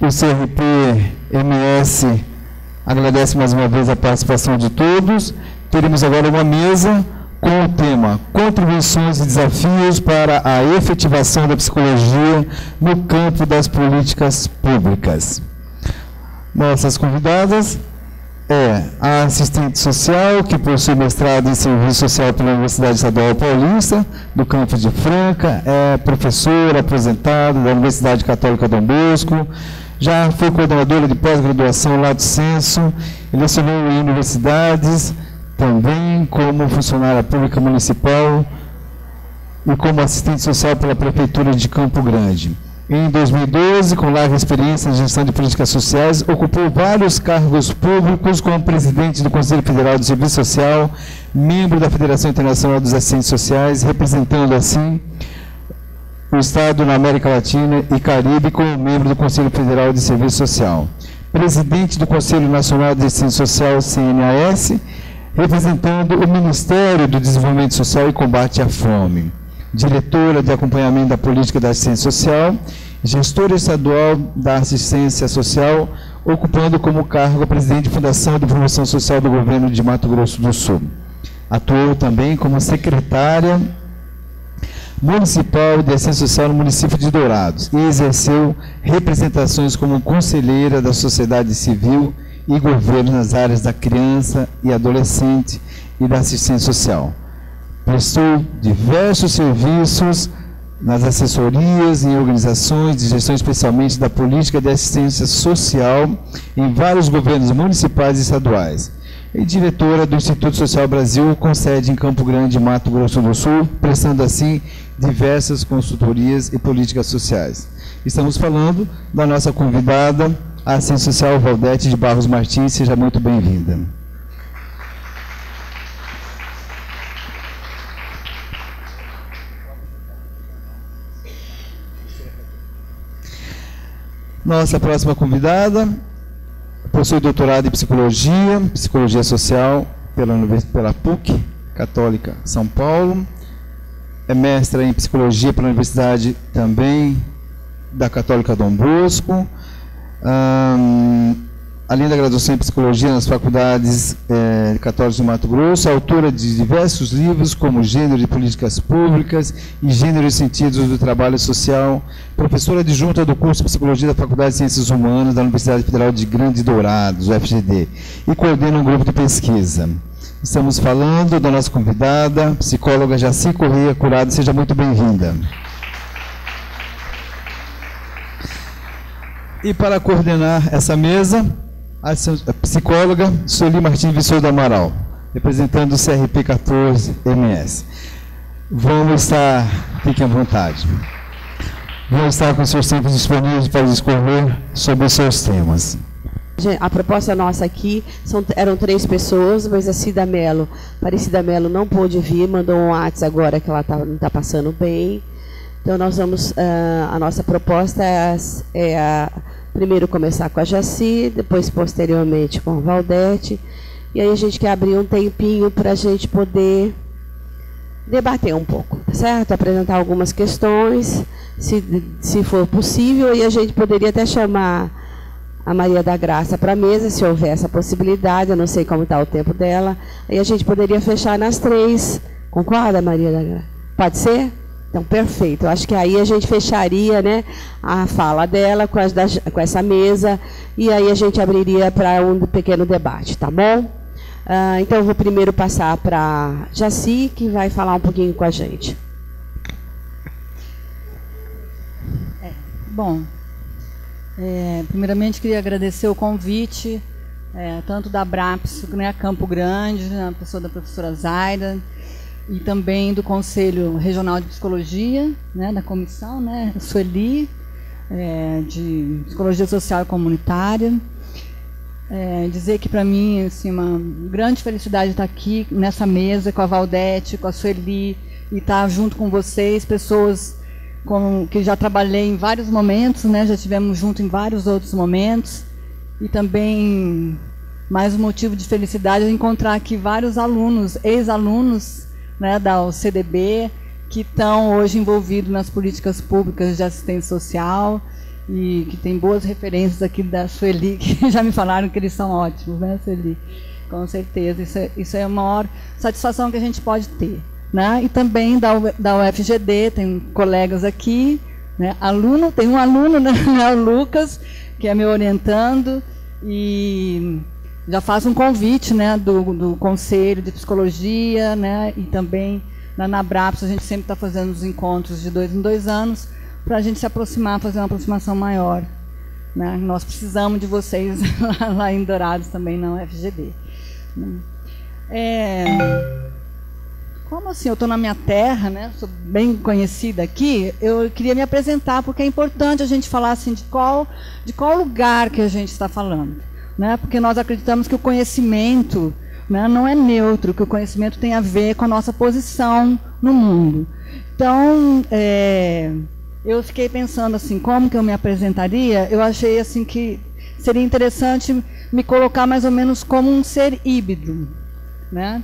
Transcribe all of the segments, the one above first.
O CRP-MS agradece mais uma vez a participação de todos. Teremos agora uma mesa com o tema Contribuições e Desafios para a Efetivação da Psicologia no Campo das Políticas Públicas. Nossas convidadas é a assistente social, que possui mestrado em Serviço Social pela Universidade Estadual Paulista, do campus de Franca, é professora aposentada da Universidade Católica Dom Bosco, já foi coordenadora de pós-graduação Lato Sensu, lecionou em universidades, também como funcionária pública municipal e como assistente social pela Prefeitura de Campo Grande. Em 2012, com larga experiência em gestão de políticas sociais, ocupou vários cargos públicos como presidente do Conselho Federal de Serviço Social, membro da Federação Internacional dos Assistentes Sociais, representando assim o Estado na América Latina e Caribe como membro do Conselho Federal de Serviço Social. Presidente do Conselho Nacional de Assistência Social, CNAS, representando o Ministério do Desenvolvimento Social e Combate à Fome. Diretora de Acompanhamento da Política da Assistência Social, gestora estadual da Assistência Social, ocupando como cargo a presidente de Fundação de Promoção Social do Governo de Mato Grosso do Sul. Atuou também como secretária municipal de Assistência Social no município de Dourados e exerceu representações como conselheira da sociedade civil e governo nas áreas da criança e adolescente e da assistência social. Prestou diversos serviços nas assessorias em organizações de gestão, especialmente da política de assistência social em vários governos municipais e estaduais. E diretora do Instituto Social Brasil, com sede em Campo Grande, Mato Grosso do Sul, prestando assim diversas consultorias e políticas sociais. Estamos falando da nossa convidada, a assistente social Valdete de Barros Martins. Seja muito bem-vinda. Nossa próxima convidada possui doutorado em Psicologia Social pela PUC, Católica São Paulo. É mestra em Psicologia pela Universidade também da Católica Dom Bosco. Além da graduação em Psicologia nas faculdades católicas do Mato Grosso, autora de diversos livros como Gênero e Políticas Públicas e Gênero e Sentidos do Trabalho Social, professora adjunta do curso de Psicologia da Faculdade de Ciências Humanas da Universidade Federal de Grande Dourados, UFGD, e coordena um grupo de pesquisa. Estamos falando da nossa convidada, psicóloga Jaci Correia Curado. Seja muito bem-vinda. E para coordenar essa mesa, a psicóloga Sueli Martins Viçoso do Amaral, representando o CRP-14-MS. Fiquem à vontade, vamos estar com os seus tempos disponíveis para discorrer sobre os seus temas. A proposta nossa aqui eram 3 pessoas, mas a Cida Mello não pôde vir, mandou um WhatsApp agora que ela não está passando bem. Então nós vamos, a nossa proposta é primeiro começar com a Jaci, depois posteriormente com a Valdete, e aí a gente quer abrir um tempinho para a gente poder debater um pouco, certo? Apresentar algumas questões, se for possível, e a gente poderia até chamar a Maria da Graça para a mesa, se houver essa possibilidade. Eu não sei como está o tempo dela, aí a gente poderia fechar nas 3, concorda, Maria da Graça? Pode ser? Então, perfeito. Eu acho que aí a gente fecharia, né, a fala dela com essa mesa, e aí a gente abriria para um pequeno debate, tá bom? Então, eu vou primeiro passar para Jaci, que vai falar um pouquinho com a gente. Primeiramente, queria agradecer o convite, tanto da BRAPS, né, Campo Grande, na pessoa da professora Zaida, e também do Conselho Regional de Psicologia, né, da comissão, né, Sueli, de Psicologia Social e Comunitária. Dizer que, para mim, assim, uma grande felicidade estar aqui nessa mesa com a Valdete, com a Sueli, e estar junto com vocês, pessoas que já trabalhei em vários momentos, né, já tivemos junto em vários outros momentos, e também mais um motivo de felicidade é encontrar aqui vários alunos, ex-alunos, né, da UCDB, que estão hoje envolvidos nas políticas públicas de assistência social, e que tem boas referências aqui da Sueli, que já me falaram que eles são ótimos, né, Sueli? Com certeza, isso é a maior satisfação que a gente pode ter, né? E também da UFGD, tem colegas aqui, né? Tem um aluno, né, o Lucas, que é me orientando, e já faço um convite, né, do Conselho de Psicologia, né, e também na Nabraps a gente sempre está fazendo os encontros de 2 em 2 anos, para a gente se aproximar, fazer uma aproximação maior, né? Nós precisamos de vocês lá em Dourados também, na UFGD. Como assim, eu estou na minha terra, né? Sou bem conhecida aqui, eu queria me apresentar, porque é importante a gente falar assim, de qual lugar que a gente está falando, né? Porque nós acreditamos que o conhecimento, né, não é neutro, que o conhecimento tem a ver com a nossa posição no mundo. Então, eu fiquei pensando assim, como que eu me apresentaria? Eu achei assim que seria interessante me colocar mais ou menos como um ser híbrido, né?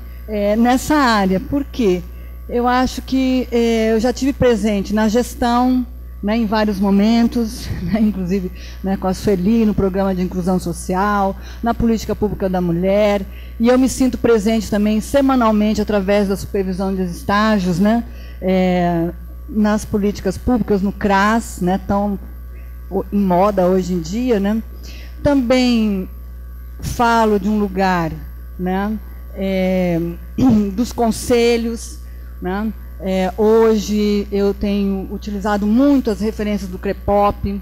Nessa área. Por quê? Eu acho que eu já tive presente na gestão, né, em vários momentos, né, inclusive, né, com a Sueli no programa de inclusão social, na política pública da mulher, e eu me sinto presente também semanalmente através da supervisão de estágios, né, nas políticas públicas, no CRAS, né, tão em moda hoje em dia, né. Também falo de um lugar, né, dos conselhos, né. Hoje eu tenho utilizado muito as referências do CREPOP,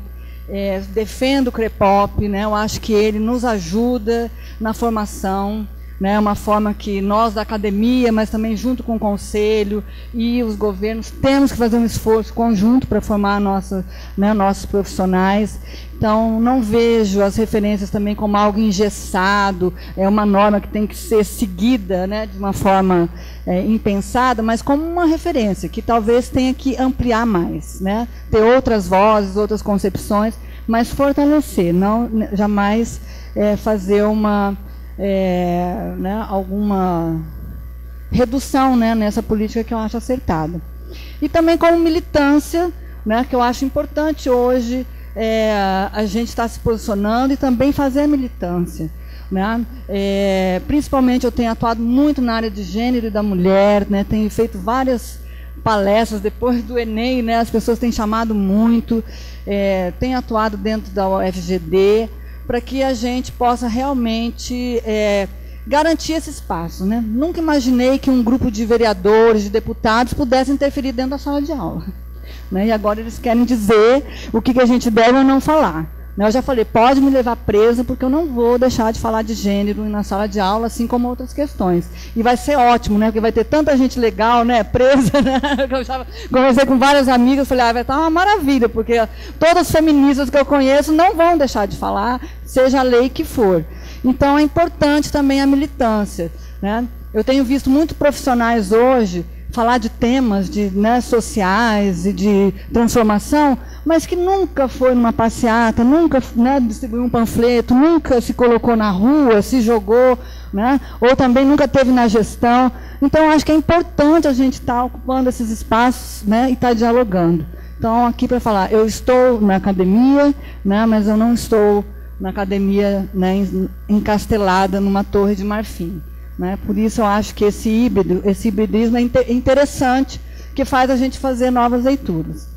defendo o CREPOP, né, eu acho que ele nos ajuda na formação, né, uma forma que nós da academia, mas também junto com o conselho e os governos, temos que fazer um esforço conjunto para formar nossos profissionais. Então, não vejo as referências também como algo engessado, uma norma que tem que ser seguida, né, de uma forma impensada, mas como uma referência, que talvez tenha que ampliar mais, né, ter outras vozes, outras concepções, mas fortalecer, não jamais fazer alguma redução, né, nessa política que eu acho acertada. E também como militância, né, que eu acho importante hoje, a gente está se posicionando e também fazer a militância, né? Principalmente eu tenho atuado muito na área de gênero e da mulher, né? Tenho feito várias palestras depois do Enem, né? As pessoas têm chamado muito, tenho atuado dentro da UFGD para que a gente possa realmente garantir esse espaço, né? Nunca imaginei que um grupo de vereadores, de deputados pudesse interferir dentro da sala de aula, né? E agora eles querem dizer o que a gente deve ou não falar, né? Eu já falei, pode me levar presa, porque eu não vou deixar de falar de gênero na sala de aula, assim como outras questões. E vai ser ótimo, né? Porque vai ter tanta gente legal, né, presa, né? Eu já conversei com várias amigas, falei, vai estar uma maravilha, porque todas as feministas que eu conheço não vão deixar de falar, seja a lei que for. Então, é importante também a militância, né? Eu tenho visto muitos profissionais hoje falar de temas sociais e de transformação, mas que nunca foi numa passeata, nunca, né, distribuiu um panfleto, nunca se colocou na rua, se jogou, né, ou também nunca teve na gestão. Então, acho que é importante a gente estar ocupando esses espaços, né, e estar dialogando. Então, aqui para falar, eu estou na academia, né, mas eu não estou na academia, né, encastelada numa torre de marfim, né? Por isso eu acho que esse hibridismo é interessante, que faz a gente fazer novas leituras.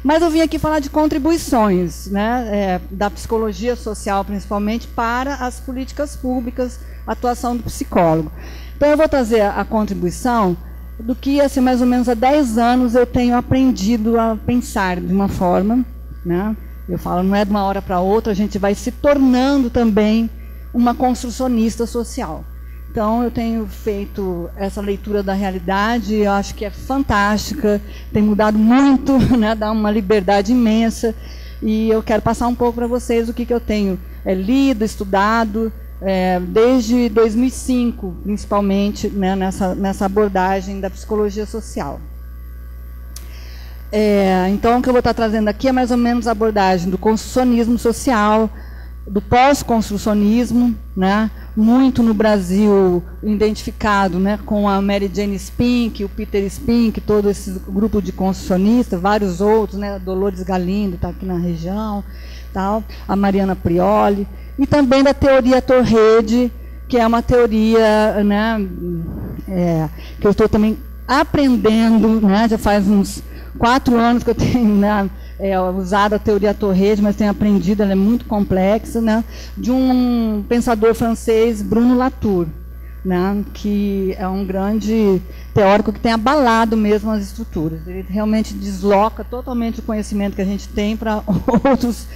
Mas eu vim aqui falar de contribuições, né, da psicologia social, principalmente, para as políticas públicas, a atuação do psicólogo. Então, eu vou trazer a contribuição do que, assim, mais ou menos há 10 anos, eu tenho aprendido a pensar de uma forma, né? Eu falo, não é de uma hora para outra, a gente vai se tornando também uma construcionista social. Então, eu tenho feito essa leitura da realidade, eu acho que é fantástica, tem mudado muito, né, dá uma liberdade imensa, e eu quero passar um pouco para vocês o que eu tenho lido, estudado, desde 2005, principalmente, né, nessa abordagem da psicologia social. Então, o que eu vou estar trazendo aqui é mais ou menos a abordagem do construcionismo social, do pós-construcionismo, né, muito no Brasil identificado, né, com a Mary Jane Spink, o Peter Spink, todo esse grupo de construcionistas, vários outros, né, Dolores Galindo está aqui na região, tal, a Mariana Prioli, e também da teoria Torrede, que é uma teoria, né, que eu estou também aprendendo, né, já faz uns 4 anos que eu tenho, né, usado a teoria Torrede, mas tenho aprendido, ela é muito complexa, né, de um pensador francês, Bruno Latour, né, que é um grande teórico que tem abalado mesmo as estruturas. Ele realmente desloca totalmente o conhecimento que a gente tem para outras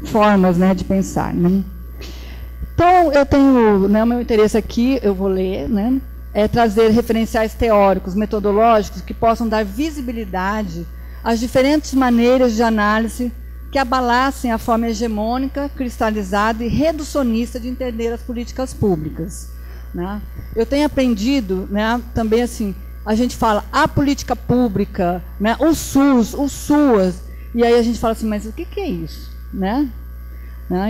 formas, né, de pensar. Né. Então, eu tenho, né, o meu interesse aqui, eu vou ler, né, é trazer referenciais teóricos, metodológicos, que possam dar visibilidade às diferentes maneiras de análise que abalassem a forma hegemônica, cristalizada e reducionista de entender as políticas públicas. Né? Eu tenho aprendido, né, também assim, a gente fala a política pública, né, o SUS, o SUAS, e aí a gente fala assim, mas o que é isso? Né?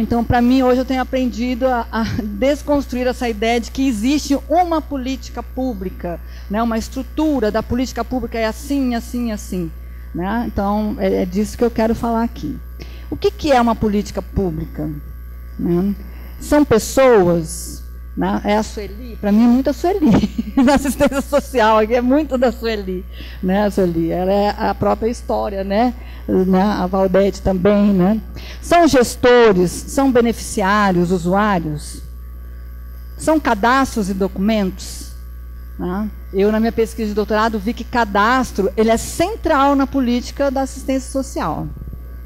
Então, para mim, hoje eu tenho aprendido a desconstruir essa ideia de que existe uma política pública, né, uma estrutura da política pública é assim, assim, assim. Né? Então, é disso que eu quero falar aqui. O que é uma política pública? Né? São pessoas, né? É a Sueli, para mim é muito a Sueli, na assistência social, aqui é muito da Sueli, né? A Sueli, ela é a própria história, né? A Valdete também, né? São gestores, são beneficiários, usuários, são cadastros e documentos. Né? Eu, na minha pesquisa de doutorado, vi que cadastro ele é central na política da assistência social.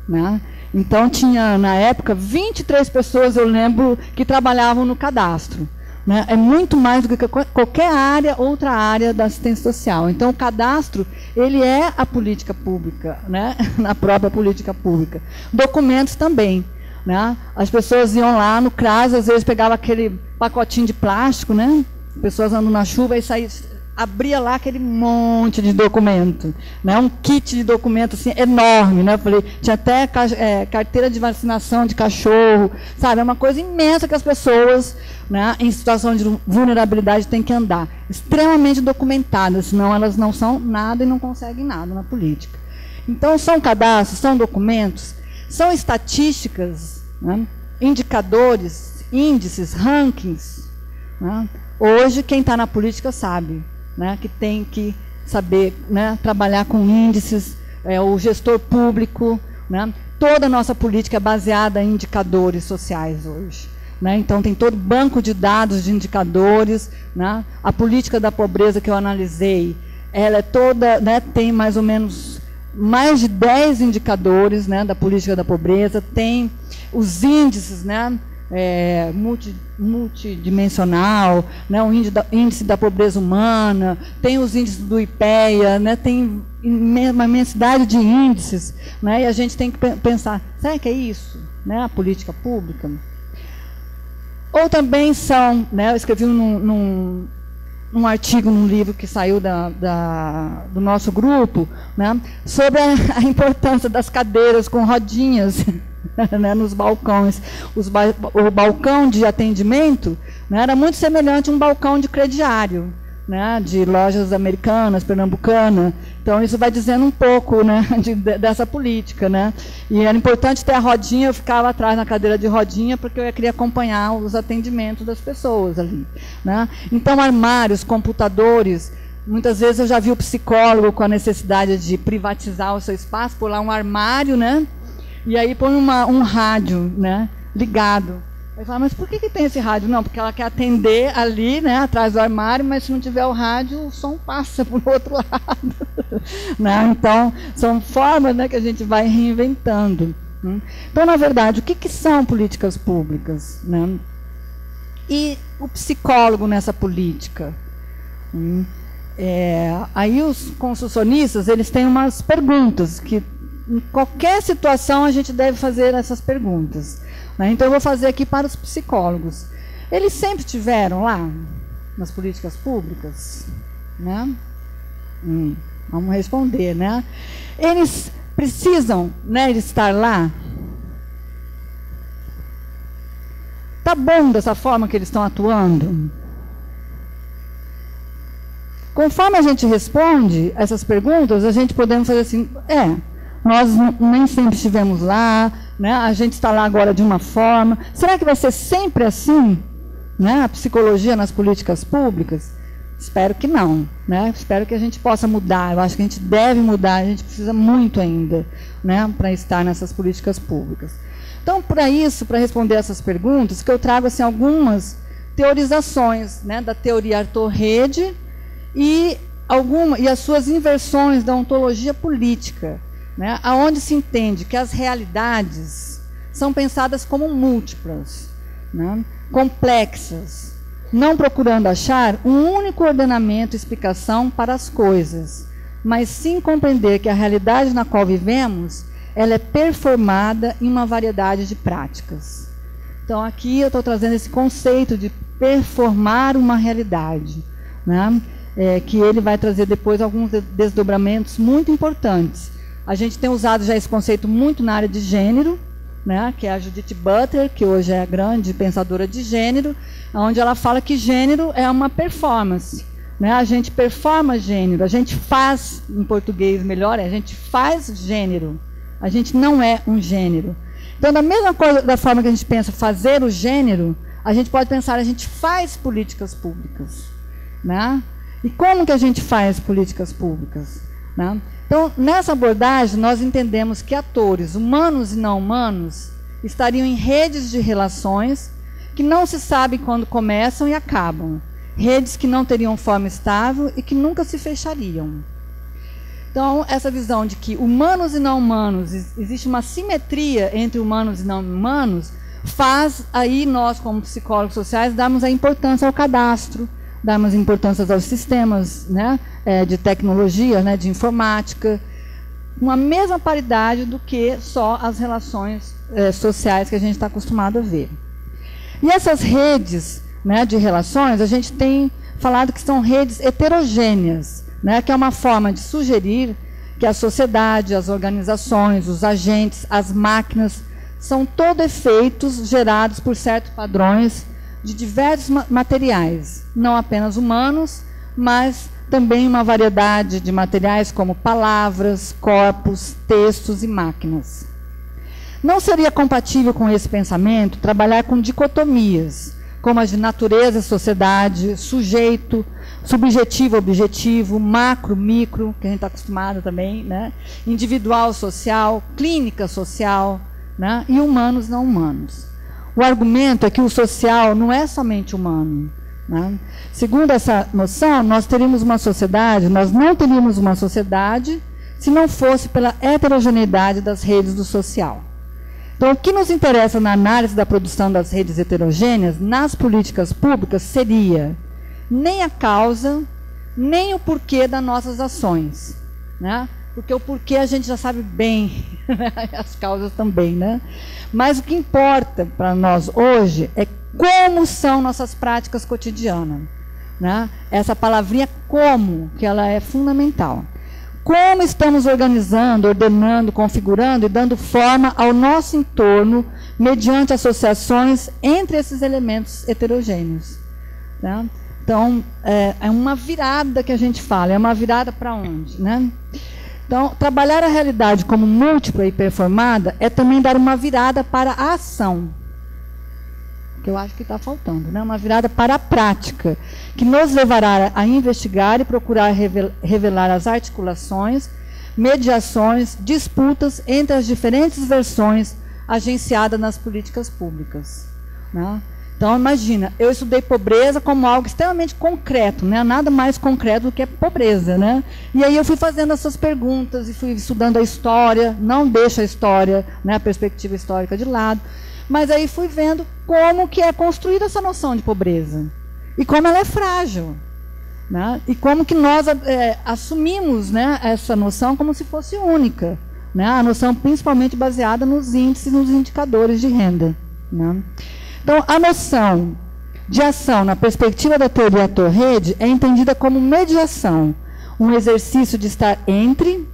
Né? Então, tinha, na época, 23 pessoas, eu lembro, que trabalhavam no cadastro. Né? É muito mais do que qualquer área, outra área da assistência social. Então, o cadastro, ele é a política pública, né? Na própria política pública. Documentos também. Né? As pessoas iam lá no CRAS, às vezes pegavam aquele pacotinho de plástico, né? Pessoas andando na chuva e saía, abria lá aquele monte de documento, né? Um kit de documento assim, enorme, né? Falei, tinha até carteira de vacinação de cachorro, sabe? É uma coisa imensa que as pessoas, né, em situação de vulnerabilidade têm que andar, extremamente documentadas, senão elas não são nada e não conseguem nada na política. Então, são cadastros, são documentos, são estatísticas, né? Indicadores, índices, rankings. Né? Hoje, quem está na política sabe, né, que tem que saber, né, trabalhar com índices, o gestor público. Né? Toda a nossa política é baseada em indicadores sociais hoje. Né? Então, tem todo banco de dados de indicadores. Né? A política da pobreza que eu analisei, ela é toda, né, tem mais ou menos mais de 10 indicadores, né, da política da pobreza, tem os índices, né, multidimensional, né, o índice da pobreza humana, tem os índices do IPEA, né, tem uma imensidade de índices, né, e a gente tem que pensar, será que é isso, né, a política pública? Ou também são, né, eu escrevi num artigo, num livro que saiu do nosso grupo, né, sobre a importância das cadeiras com rodinhas, né, nos balcões. O balcão de atendimento, né, era muito semelhante a um balcão de crediário, né, de lojas americanas, pernambucana. Então, isso vai dizendo um pouco, né, dessa política. Né? E era importante ter a rodinha, eu ficava atrás na cadeira de rodinha, porque eu queria acompanhar os atendimentos das pessoas ali. Né? Então, armários, computadores, muitas vezes eu já vi o psicólogo com a necessidade de privatizar o seu espaço, pôr lá um armário, né? E aí põe um rádio, né, ligado. Aí fala, mas por que tem esse rádio? Não, porque ela quer atender ali, né, atrás do armário, mas se não tiver o rádio, o som passa para o outro lado. Né? Então, são formas, né, que a gente vai reinventando. Né? Então, na verdade, o que são políticas públicas? Né? E o psicólogo nessa política? Aí os construcionistas, eles têm umas perguntas que, em qualquer situação, a gente deve fazer essas perguntas. Né? Então, eu vou fazer aqui para os psicólogos. Eles sempre estiveram lá, nas políticas públicas? Né? Vamos responder. Né? Eles precisam, né, de estar lá? Está bom dessa forma que eles estão atuando? Conforme a gente responde essas perguntas, a gente podemos fazer assim, nós nem sempre estivemos lá, né? A gente está lá agora de uma forma. Será que vai ser sempre assim, né? A psicologia nas políticas públicas? Espero que não, né? Espero que a gente possa mudar. Eu acho que a gente deve mudar, a gente precisa muito ainda, né, para estar nessas políticas públicas. Então, para isso, para responder essas perguntas, que eu trago assim, algumas teorizações, né, da teoria Arthur-Rede e as suas inversões da ontologia política, né, onde se entende que as realidades são pensadas como múltiplas, né, complexas, não procurando achar um único ordenamento e explicação para as coisas, mas sim compreender que a realidade na qual vivemos, ela é performada em uma variedade de práticas. Então, aqui eu estou trazendo esse conceito de performar uma realidade, né? Que ele vai trazer depois alguns desdobramentos muito importantes. A gente tem usado já esse conceito muito na área de gênero, né, que é a Judith Butler, que hoje é a grande pensadora de gênero, onde ela fala que gênero é uma performance, né? A gente performa gênero, a gente faz, em português melhor, a gente faz gênero, a gente não é um gênero. Então, da mesma coisa, da forma que a gente pensa fazer o gênero, a gente pode pensar, a gente faz políticas públicas, né? E como que a gente faz políticas públicas, né? Então, nessa abordagem, nós entendemos que atores, humanos e não humanos, estariam em redes de relações que não se sabe quando começam e acabam. Redes que não teriam forma estável e que nunca se fechariam. Então, essa visão de que humanos e não humanos, existe uma simetria entre humanos e não humanos, faz aí nós, como psicólogos sociais, darmos a importância ao cadastro, darmos importância aos sistemas, né, de tecnologia, né, de informática, uma mesma paridade do que só as relações sociais que a gente está acostumado a ver. E essas redes, né, de relações, a gente tem falado que são redes heterogêneas, né, que é uma forma de sugerir que a sociedade, as organizações, os agentes, as máquinas, são todos efeitos gerados por certos padrões de diversos materiais, não apenas humanos, mas também uma variedade de materiais como palavras, corpos, textos e máquinas. Não seria compatível com esse pensamento trabalhar com dicotomias, como as de natureza, sociedade, sujeito, subjetivo, objetivo, macro, micro, que a gente está acostumado também, né? Individual, social, clínica social, né? E humanos, não humanos. O argumento é que o social não é somente humano, né? Segundo essa noção, nós teríamos uma sociedade, nós não teríamos uma sociedade se não fosse pela heterogeneidade das redes do social. Então, o que nos interessa na análise da produção das redes heterogêneas nas políticas públicas seria nem a causa, nem o porquê das nossas ações, né? Porque o porquê a gente já sabe bem, né? As causas também, né? Mas o que importa para nós hoje é como são nossas práticas cotidianas, né? Essa palavrinha como, que ela é fundamental. Como estamos organizando, ordenando, configurando e dando forma ao nosso entorno mediante associações entre esses elementos heterogêneos, né? Então, é uma virada que a gente fala. É uma virada para onde, né? Então, trabalhar a realidade como múltipla e performada é também dar uma virada para a ação, que eu acho que está faltando, né? Uma virada para a prática, que nos levará a investigar e procurar revelar as articulações, mediações, disputas entre as diferentes versões agenciadas nas políticas públicas, né? Então, imagina, eu estudei pobreza como algo extremamente concreto, né? Nada mais concreto do que a pobreza, né? E aí eu fui fazendo essas perguntas e fui estudando a história, não deixo a história, né, a perspectiva histórica de lado, mas aí fui vendo como que é construída essa noção de pobreza e como ela é frágil, né? E como que nós assumimos, né, essa noção como se fosse única, né? A noção principalmente baseada nos índices, nos indicadores de renda, né? Então, a noção de ação na perspectiva da teoria Arthur-Rede é entendida como mediação, um exercício de estar entre,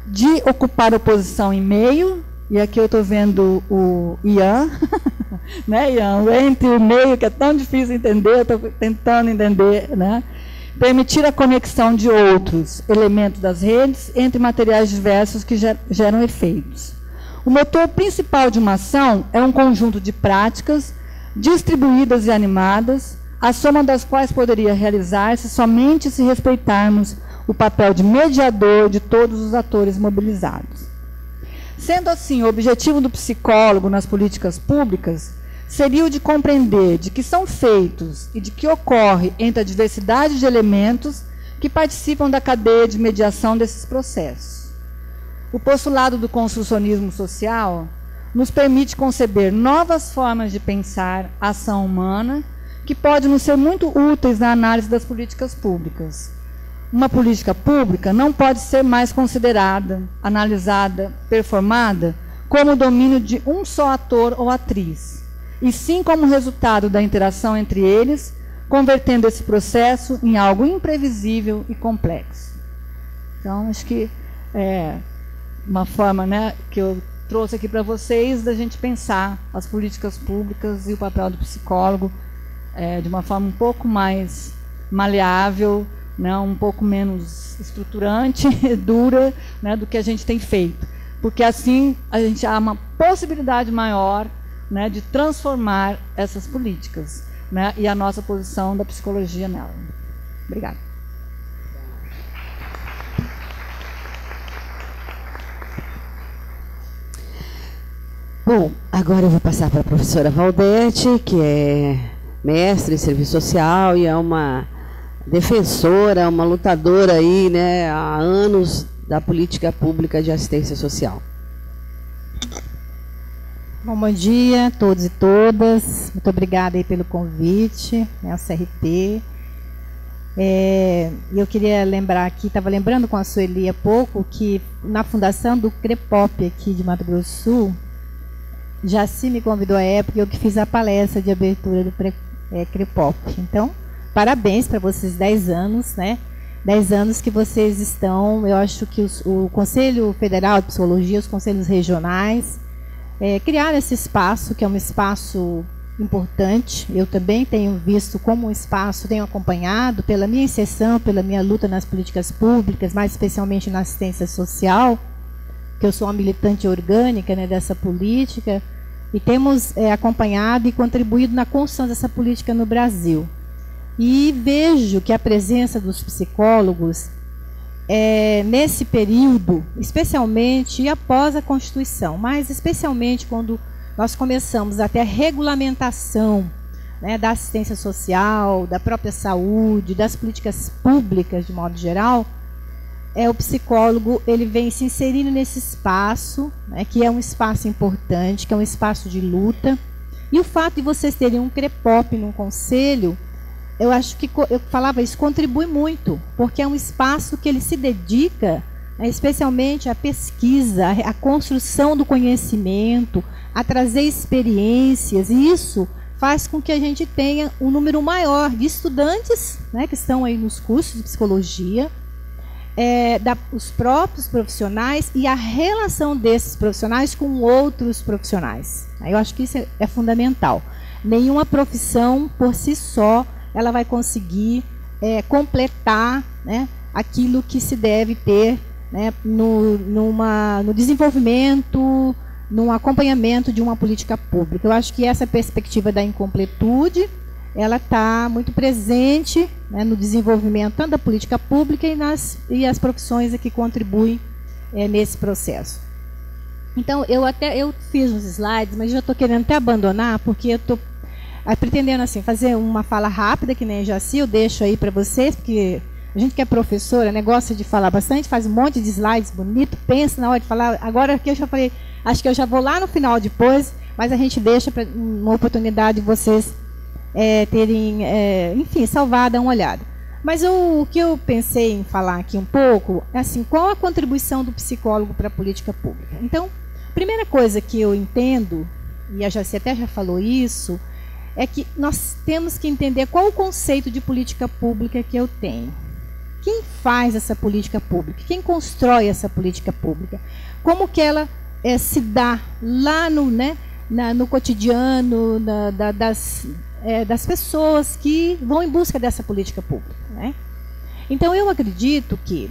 de ocupar oposição em meio E aqui eu estou vendo o Ian, né, Ian? O entre e o meio, que é tão difícil entender, eu estou tentando entender, né? Permitir a conexão de outros elementos das redes entre materiais diversos que geram efeitos. O motor principal de uma ação é um conjunto de práticas distribuídas e animadas, a soma das quais poderia realizar-se somente se respeitarmos o papel de mediador de todos os atores mobilizados. Sendo assim, o objetivo do psicólogo nas políticas públicas seria o de compreender de que são feitos e de que ocorre entre a diversidade de elementos que participam da cadeia de mediação desses processos. O postulado do construcionismo social nos permite conceber novas formas de pensar a ação humana que podem nos ser muito úteis na análise das políticas públicas. Uma política pública não pode ser mais considerada, analisada, performada como o domínio de um só ator ou atriz, e sim como resultado da interação entre eles, convertendo esse processo em algo imprevisível e complexo. Então, acho que é uma forma, né, que eu trouxe aqui para vocês da gente pensar as políticas públicas e o papel do psicólogo de uma forma um pouco mais maleável, né, um pouco menos estruturante, dura, né, do que a gente tem feito. Porque assim a gente há uma possibilidade maior, né, de transformar essas políticas, né, e a nossa posição da psicologia nela. Obrigada. Bom, agora eu vou passar para a professora Valdete, que é mestre em serviço social e é uma defensora, uma lutadora aí, né, há anos da política pública de assistência social. Bom dia a todos e todas. Muito obrigada aí pelo convite, né, ao CRT. Eu queria lembrar aqui, estava lembrando com a Sueli há pouco, que na fundação do CREPOP aqui de Mato Grosso do Sul, Jaci me convidou à época e eu que fiz a palestra de abertura do CREPOP. Então, parabéns para vocês, 10 anos, né? 10 anos que vocês estão, eu acho que o Conselho Federal de Psicologia, os conselhos regionais, criaram esse espaço, que é um espaço importante. Eu também tenho visto como um espaço, tenho acompanhado pela minha inserção, pela minha luta nas políticas públicas, mais especialmente na assistência social, que eu sou uma militante orgânica, né, dessa política, e temos acompanhado e contribuído na construção dessa política no Brasil. E vejo que a presença dos psicólogos nesse período, especialmente após a Constituição, mas especialmente quando nós começamos a ter a regulamentação, né, da assistência social, da própria saúde, das políticas públicas de modo geral, o psicólogo ele vem se inserindo nesse espaço, né, que é um espaço importante, que é um espaço de luta. E o fato de vocês terem um CREPOP num conselho, eu acho que, eu falava isso, contribui muito, porque é um espaço que ele se dedica, especialmente à pesquisa, à construção do conhecimento, a trazer experiências, e isso faz com que a gente tenha um número maior de estudantes, né, que estão aí nos cursos de psicologia, os próprios profissionais e a relação desses profissionais com outros profissionais. Eu acho que isso é fundamental. Nenhuma profissão, por si só, ela vai conseguir completar, né, aquilo que se deve ter, né, no desenvolvimento, no acompanhamento de uma política pública. Eu acho que essa perspectiva da incompletude, ela está muito presente, né, no desenvolvimento tanto da política pública e as profissões que contribuem nesse processo. Então, eu fiz uns slides, mas já estou querendo até abandonar, porque eu estou pretendendo assim, fazer uma fala rápida, que nem a Jaci, eu deixo aí para vocês, porque a gente que é professora, né, gosta de falar bastante, faz um monte de slides bonito, pensa na hora de falar. Agora aqui eu já falei, acho que eu já vou lá no final depois, mas a gente deixa para uma oportunidade de vocês terem, enfim, salvar, dar uma olhada. Mas o que eu pensei em falar aqui um pouco é assim, qual a contribuição do psicólogo para a política pública? Então, a primeira coisa que eu entendo, e a Jaci até já falou isso, é que nós temos que entender qual o conceito de política pública que eu tenho. Quem faz essa política pública? Quem constrói essa política pública? Como que ela se dá lá no cotidiano das pessoas que vão em busca dessa política pública, né? Então, eu acredito que,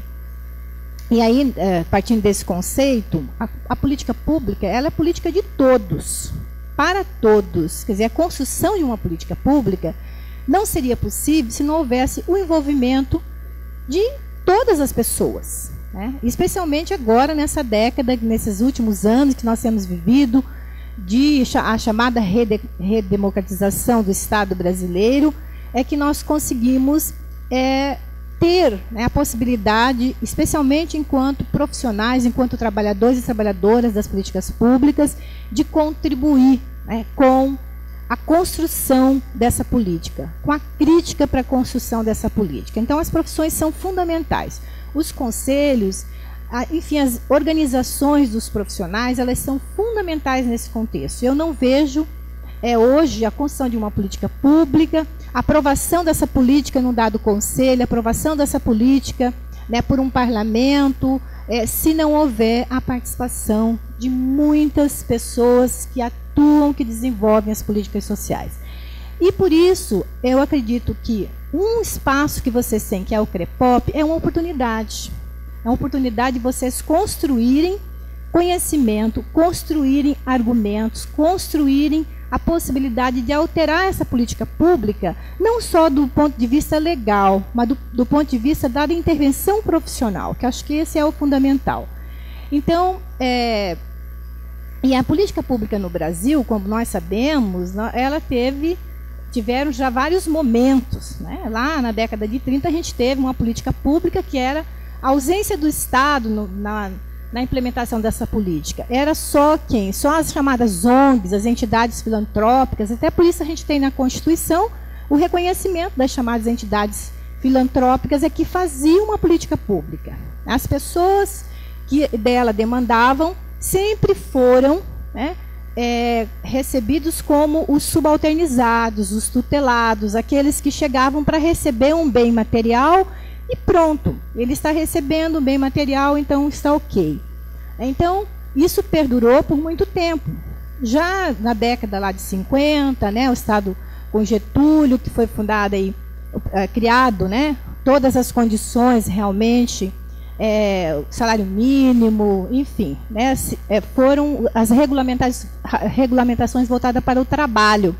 e aí, partindo desse conceito, a política pública, ela é política de todos, para todos. Quer dizer, a construção de uma política pública não seria possível se não houvesse o envolvimento de todas as pessoas, né? Especialmente agora, nessa década, nesses últimos anos que nós temos vivido, a chamada redemocratização do Estado brasileiro, é que nós conseguimos ter, né, a possibilidade, especialmente enquanto profissionais, enquanto trabalhadores e trabalhadoras das políticas públicas, de contribuir, né, com a construção dessa política, com a crítica para a construção dessa política. Então, as profissões são fundamentais. Os conselhos, enfim, as organizações dos profissionais, elas são fundamentais nesse contexto. Eu não vejo hoje a construção de uma política pública, a aprovação dessa política num dado conselho, a aprovação dessa política, né, por um parlamento, se não houver a participação de muitas pessoas que atuam, que desenvolvem as políticas sociais. E por isso, eu acredito que um espaço que vocês têm, que é o CREPOP, é uma oportunidade. É uma oportunidade de vocês construírem conhecimento, construírem argumentos, construírem a possibilidade de alterar essa política pública, não só do ponto de vista legal, mas do ponto de vista da intervenção profissional, que acho que esse é o fundamental. Então, e a política pública no Brasil, como nós sabemos, ela tiveram já vários momentos, né? Lá na década de 30 a gente teve uma política pública que era a ausência do Estado na implementação dessa política. Era só quem? Só as chamadas ONGs, as entidades filantrópicas. Até por isso a gente tem na Constituição o reconhecimento das chamadas entidades filantrópicas que faziam uma política pública. As pessoas que dela demandavam sempre foram, né, recebidos como os subalternizados, os tutelados, aqueles que chegavam para receber um bem material e pronto, ele está recebendo um bem material, então está ok. Então, isso perdurou por muito tempo. Já na década lá de 50, né, o Estado com Getúlio, que foi fundado aí, criado, né, todas as condições realmente, salário mínimo, enfim, né, foram as regulamentações voltadas para o trabalho.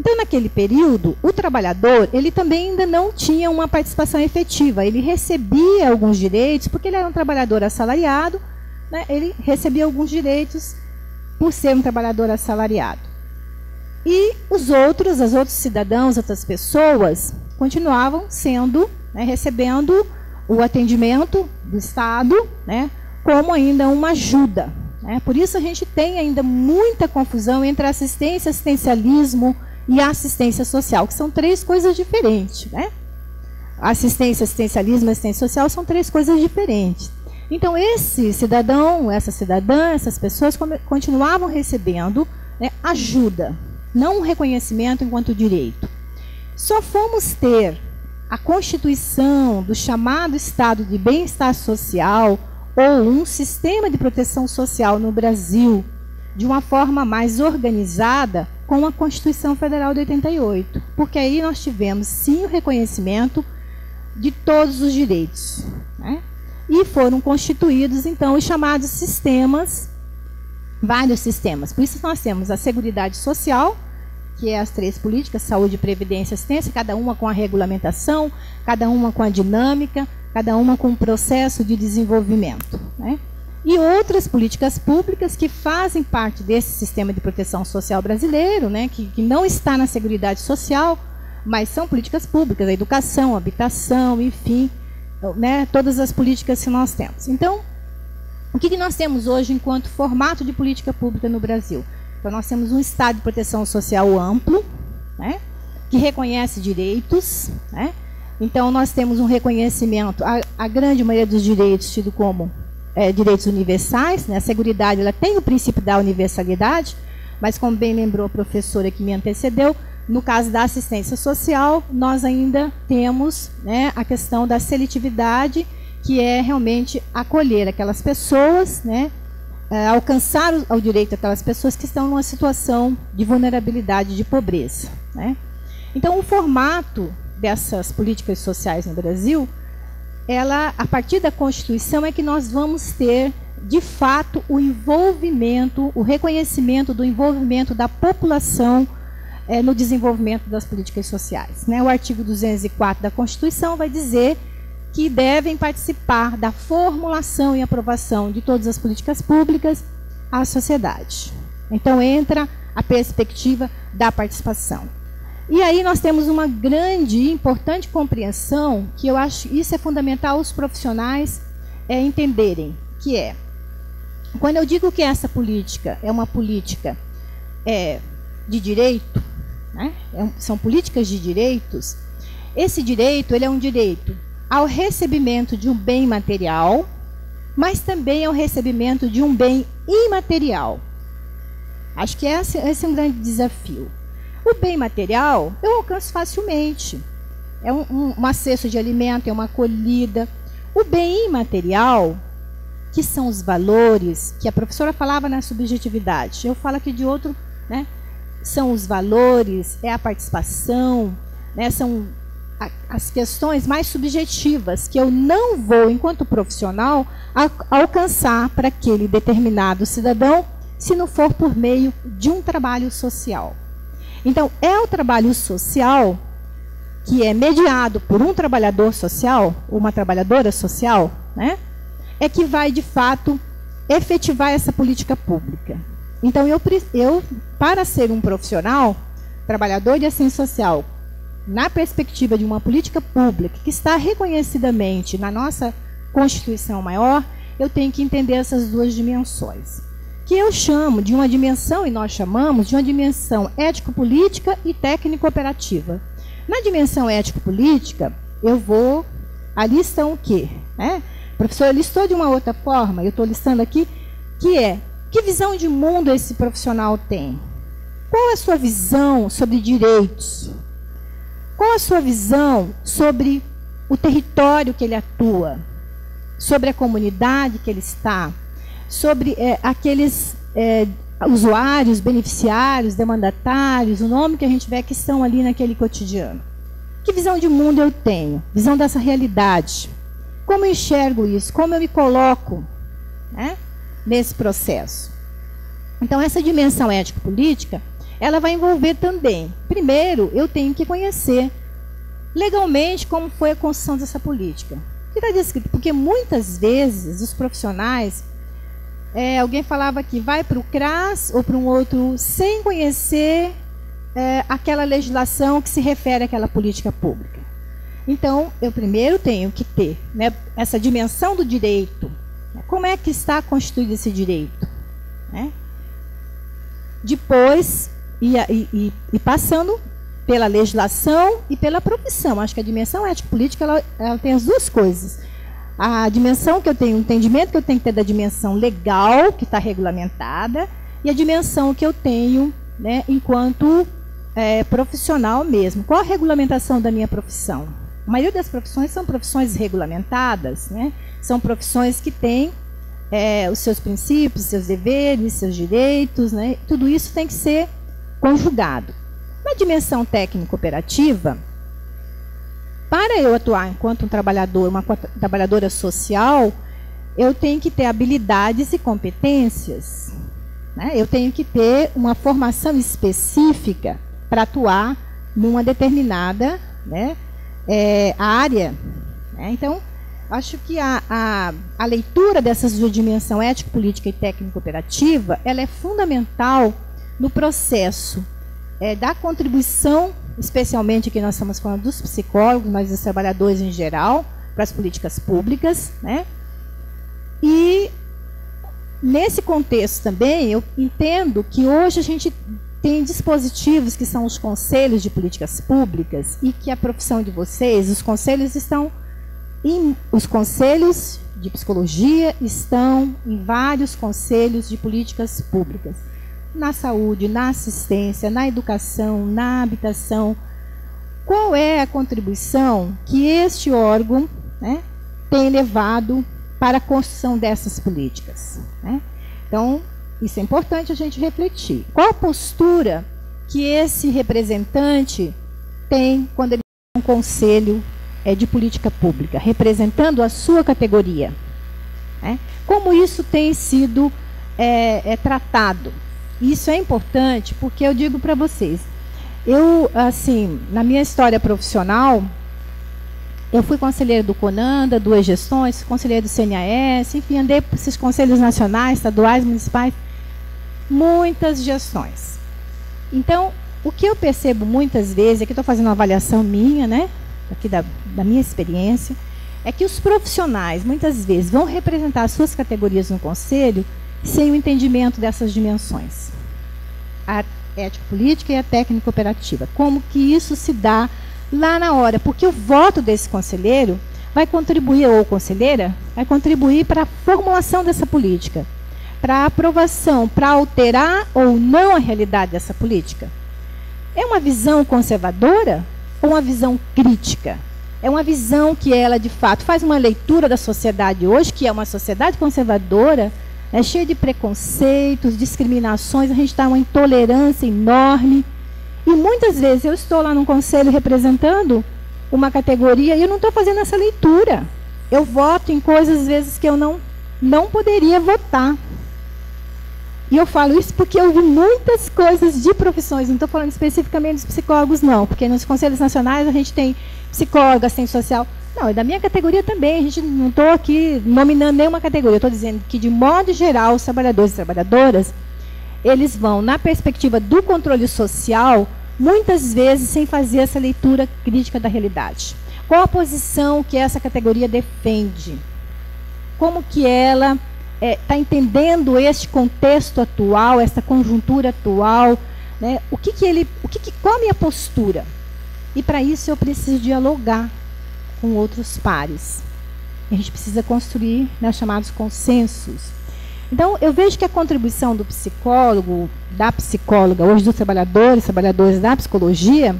Então, naquele período, o trabalhador, ele também ainda não tinha uma participação efetiva. Ele recebia alguns direitos, porque ele era um trabalhador assalariado, né, ele recebia alguns direitos por ser um trabalhador assalariado. E os outros cidadãos, outras pessoas, continuavam sendo, né, recebendo o atendimento do Estado, né, como ainda uma ajuda, né. Por isso a gente tem ainda muita confusão entre assistencialismo e assistência social, que são três coisas diferentes, né? Assistencialismo e assistência social são três coisas diferentes. Então, esse cidadão, essa cidadã, essas pessoas continuavam recebendo, né, ajuda, não um reconhecimento enquanto direito. Só fomos ter a constituição do chamado Estado de Bem-Estar Social, ou um sistema de proteção social no Brasil, de uma forma mais organizada, com a Constituição Federal de 88. Porque aí nós tivemos, sim, o reconhecimento de todos os direitos, né? E foram constituídos, então, os chamados sistemas, vários sistemas. Por isso nós temos a Seguridade Social, que é as três políticas, saúde, previdência e assistência, cada uma com a regulamentação, cada uma com a dinâmica, cada uma com um processo de desenvolvimento, né? E outras políticas públicas que fazem parte desse sistema de proteção social brasileiro, né, que não está na Seguridade Social, mas são políticas públicas, a educação, a habitação, enfim, né, todas as políticas que nós temos. Então, o que nós temos hoje enquanto formato de política pública no Brasil? Então, nós temos um Estado de proteção social amplo, né, que reconhece direitos, né? Então, nós temos um reconhecimento, a grande maioria dos direitos tido como direitos universais, né? A Seguridade, ela tem o princípio da universalidade, mas como bem lembrou a professora que me antecedeu, no caso da assistência social, nós ainda temos, né, a questão da seletividade, que é realmente acolher aquelas pessoas, né, alcançar o direito daquelas pessoas que estão numa situação de vulnerabilidade, de pobreza, né? Então, o formato dessas políticas sociais no Brasil, a partir da Constituição, é que nós vamos ter, de fato, o envolvimento, o reconhecimento do envolvimento da população no desenvolvimento das políticas sociais, né? O artigo 204 da Constituição vai dizer que devem participar da formulação e aprovação de todas as políticas públicas a sociedade. Então, entra a perspectiva da participação. E aí nós temos uma grande e importante compreensão, que eu acho isso é fundamental os profissionais entenderem, que é, quando eu digo que essa política é uma política de direito, né? São políticas de direitos, esse direito ele é um direito ao recebimento de um bem material, mas também ao recebimento de um bem imaterial. Acho que esse é um grande desafio. O bem material eu alcanço facilmente. É uma cesta de alimento, é uma acolhida. O bem imaterial, que são os valores, que a professora falava na subjetividade, eu falo aqui de outro, né? São os valores, é a participação, né? São as questões mais subjetivas que eu não vou, enquanto profissional, alcançar para aquele determinado cidadão, se não for por meio de um trabalho social. Então, é o trabalho social que é mediado por um trabalhador social, uma trabalhadora social, né, é que vai, de fato, efetivar essa política pública. Então, eu para ser um profissional, trabalhador de assistência social, na perspectiva de uma política pública que está reconhecidamente na nossa Constituição maior, eu tenho que entender essas duas dimensões, que eu chamo de uma dimensão, e nós chamamos de uma dimensão ético-política e técnico-operativa. Na dimensão ético-política, ali estão o quê? O professor listou de uma outra forma, eu estou listando aqui, que visão de mundo esse profissional tem? Qual é a sua visão sobre direitos? Qual a sua visão sobre o território que ele atua? Sobre a comunidade que ele está? Sobre aqueles usuários, beneficiários, demandatários, o nome que a gente vê que estão ali naquele cotidiano. Que visão de mundo eu tenho? Visão dessa realidade. Como eu enxergo isso? Como eu me coloco, né, nesse processo? Então, essa dimensão ético-política, ela vai envolver também, primeiro, eu tenho que conhecer legalmente como foi a construção dessa política. O que está descrito? Porque muitas vezes os profissionais, alguém falava que vai para o CRAS ou para um outro sem conhecer aquela legislação que se refere àquela política pública. Então, eu primeiro tenho que ter, né, essa dimensão do direito. Como é que está constituído esse direito? Né? Depois, e passando pela legislação e pela profissão. Acho que a dimensão ético-política ela tem as duas coisas. A dimensão que eu tenho, o entendimento que eu tenho que ter da dimensão legal, que está regulamentada, e a dimensão que eu tenho, né, enquanto profissional mesmo. Qual a regulamentação da minha profissão? A maioria das profissões são profissões regulamentadas, né? São profissões que têm os seus princípios, seus deveres, seus direitos, né? Tudo isso tem que ser conjugado. Na dimensão técnico-operativa, para eu atuar enquanto um trabalhador, uma trabalhadora social, eu tenho que ter habilidades e competências, né? Eu tenho que ter uma formação específica para atuar numa determinada, né, área. Né? Então, acho que a leitura dessas duas dimensões, ético-política e técnico-operativa, ela é fundamental no processo da contribuição, especialmente aqui nós estamos falando dos psicólogos, mas dos trabalhadores em geral, para as políticas públicas, né? E nesse contexto também, eu entendo que hoje a gente tem dispositivos que são os conselhos de políticas públicas e que a profissão de vocês, os conselhos os conselhos de psicologia estão em vários conselhos de políticas públicas. Na saúde, na assistência, na educação, na habitação. Qual é a contribuição que este órgão, né, tem levado para a construção dessas políticas? Né? Então, isso é importante a gente refletir. Qual a postura que esse representante tem quando ele tem um conselho de política pública, representando a sua categoria? Como isso tem sido tratado? Isso é importante porque eu digo para vocês, eu, assim, na minha história profissional, eu fui conselheira do CONANDA, 2 gestões, conselheira do CNAS, enfim, andei por esses conselhos nacionais, estaduais, municipais, muitas gestões. Então, o que eu percebo muitas vezes, aqui estou fazendo uma avaliação minha, né, aqui da minha experiência, é que os profissionais, muitas vezes, vão representar as suas categorias no conselho sem o entendimento dessas dimensões. A ética política e a técnica operativa. Como que isso se dá lá na hora? Porque o voto desse conselheiro vai contribuir, ou conselheira, vai contribuir para a formulação dessa política, para a aprovação, para alterar ou não a realidade dessa política. É uma visão conservadora ou uma visão crítica? É uma visão que ela, de fato, faz uma leitura da sociedade hoje, que é uma sociedade conservadora, cheia de preconceitos, discriminações, a gente está uma intolerância enorme. E muitas vezes eu estou lá num conselho representando uma categoria e eu não estou fazendo essa leitura. Eu voto em coisas, às vezes, que eu não poderia votar. E eu falo isso porque eu vi muitas coisas de profissões, não estou falando especificamente dos psicólogos, não, porque nos conselhos nacionais a gente tem psicólogo, assistente social. Não, é da minha categoria também, a gente não estou aqui nominando nenhuma categoria, eu estou dizendo que, de modo geral, os trabalhadores e trabalhadoras, eles vão, na perspectiva do controle social, muitas vezes sem fazer essa leitura crítica da realidade. Qual a posição que essa categoria defende? Como que ela está entendendo este contexto atual, essa conjuntura atual, né? Qual a minha postura? E para isso eu preciso dialogar com outros pares. A gente precisa construir, né, chamados consensos. Então, eu vejo que a contribuição do psicólogo, da psicóloga, hoje dos trabalhadores da psicologia,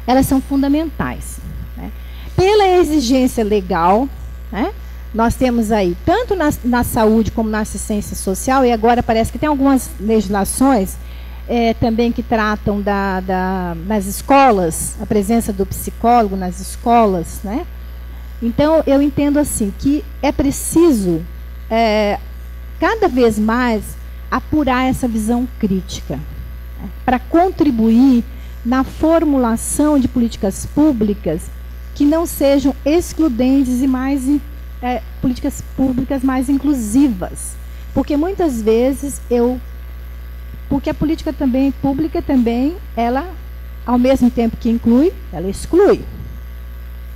elas são fundamentais, né? Pela exigência legal, né? Nós temos aí, tanto na saúde como na assistência social, e agora parece que tem algumas legislações também que tratam nas escolas, a presença do psicólogo nas escolas, né? Então, eu entendo assim, que é preciso, cada vez mais, apurar essa visão crítica, né, para contribuir na formulação de políticas públicas que não sejam excludentes e políticas públicas mais inclusivas. Porque muitas vezes porque a política pública também, ela, ao mesmo tempo que inclui, ela exclui.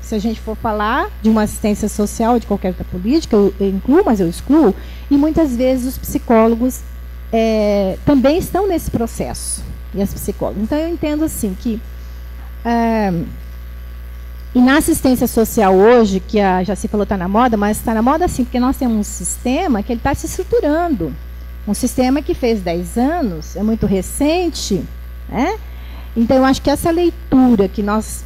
Se a gente for falar de uma assistência social, de qualquer outra política, eu incluo, mas eu excluo. E muitas vezes os psicólogos também estão nesse processo, e as psicólogas. Então, eu entendo assim que... E na assistência social hoje, que a Jaci falou está na moda, mas está na moda assim, porque nós temos um sistema que ele está se estruturando. Um sistema que fez 10 anos, é muito recente, né? Então, eu acho que essa leitura que nós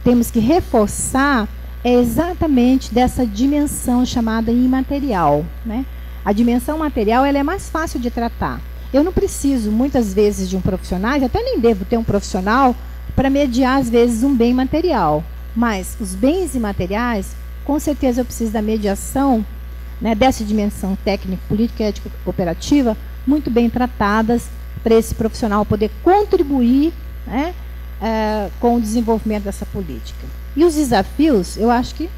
temos que reforçar é exatamente dessa dimensão chamada imaterial, né? A dimensão material, ela é mais fácil de tratar. Eu não preciso, muitas vezes, de um profissional, até nem devo ter um profissional para mediar, às vezes, um bem material. Mas os bens imateriais, com certeza eu preciso da mediação, né, dessa dimensão técnica, política e ética cooperativa, muito bem tratadas, para esse profissional poder contribuir, né, com o desenvolvimento dessa política. E os desafios, eu acho que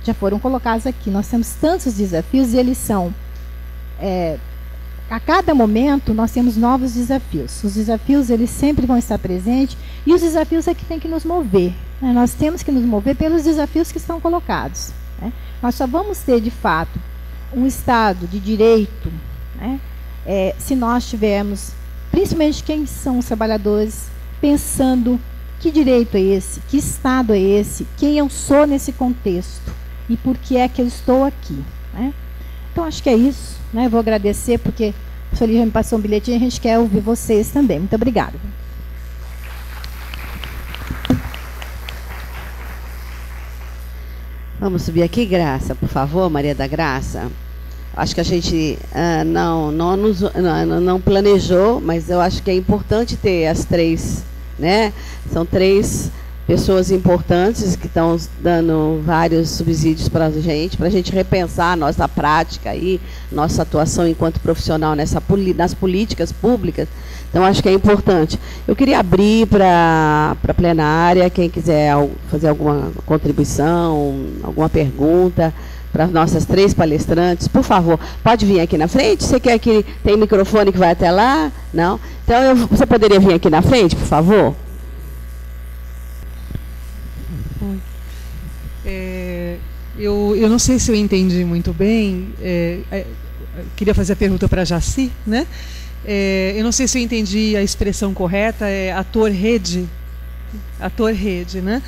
já foram colocados aqui. Nós temos tantos desafios e eles são... a cada momento, nós temos novos desafios. Os desafios, eles sempre vão estar presentes, e os desafios é que tem que nos mover, né? Nós temos que nos mover pelos desafios que estão colocados, né? Nós só vamos ter, de fato, um Estado de direito, né, se nós tivermos, principalmente quem são os trabalhadores, pensando que direito é esse, que Estado é esse, quem eu sou nesse contexto e por que é que eu estou aqui, né? Então, acho que é isso, né? Vou agradecer, porque o senhor já me passou um bilhetinho e a gente quer ouvir vocês também. Muito obrigada. Vamos subir aqui, Graça, por favor, Maria da Graça. acho que a gente não planejou, mas eu acho que é importante ter as três, né? São três pessoas importantes que estão dando vários subsídios para a gente repensar a nossa prática e nossa atuação enquanto profissional nas políticas públicas. Então, acho que é importante. Eu queria abrir para a plenária, quem quiser fazer alguma contribuição, alguma pergunta para as nossas três palestrantes, por favor, pode vir aqui na frente? Você quer que tem microfone que vai até lá? Não? Então, você poderia vir aqui na frente, por favor? Eu não sei se eu entendi muito bem, queria fazer a pergunta para a Jaci, né? Eu não sei se eu entendi a expressão correta, ator-rede, né?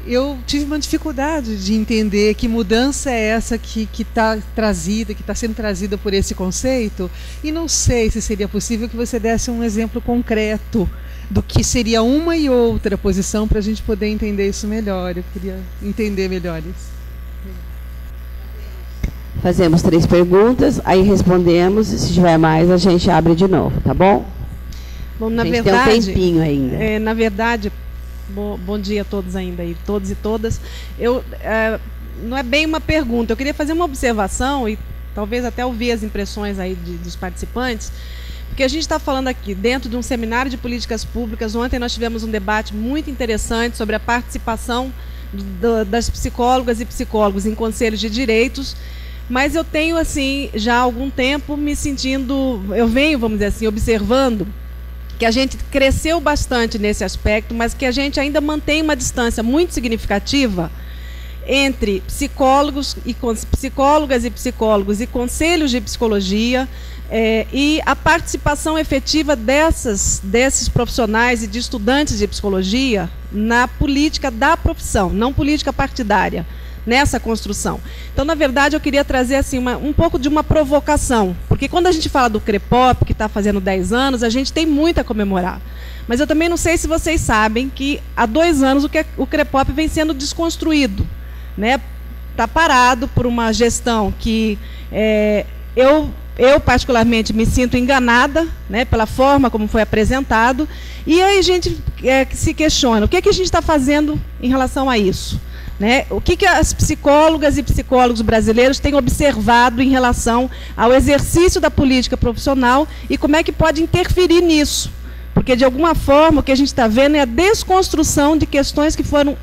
Eu tive uma dificuldade de entender que mudança é essa que está trazida, que está sendo trazida por esse conceito, e não sei se seria possível que você desse um exemplo concreto do que seria uma e outra posição para a gente poder entender isso melhor. Eu queria entender melhor isso. Fazemos 3 perguntas, aí respondemos, e se tiver mais a gente abre de novo, tá bom? Bom, na a gente verdade, tem um tempinho ainda. Na verdade, bom dia a todos ainda aí, todos e todas. Não é bem uma pergunta, eu queria fazer uma observação e talvez até ouvir as impressões aí dos participantes. Porque a gente está falando aqui dentro de um seminário de políticas públicas. Ontem nós tivemos um debate muito interessante sobre a participação das psicólogas e psicólogos em conselhos de direitos, mas eu tenho, assim, já há algum tempo me sentindo, eu venho, vamos dizer assim, observando que a gente cresceu bastante nesse aspecto, mas que a gente ainda mantém uma distância muito significativa entre psicólogas e psicólogos e conselhos de psicologia, e a participação efetiva desses profissionais e de estudantes de psicologia na política da profissão, não política partidária, nessa construção. Então, na verdade, eu queria trazer assim, um pouco de uma provocação, porque quando a gente fala do CREPOP, que está fazendo 10 anos, a gente tem muito a comemorar. Mas eu também não sei se vocês sabem que há 2 anos o CREPOP vem sendo desconstruído, né? Está parado por uma gestão que eu particularmente me sinto enganada, né, pela forma como foi apresentado, e aí a gente se questiona, o que a gente está fazendo em relação a isso? Né? O que as psicólogas e psicólogos brasileiros têm observado em relação ao exercício da política profissional e como é que pode interferir nisso? Porque, de alguma forma, o que a gente está vendo é a desconstrução de questões que foram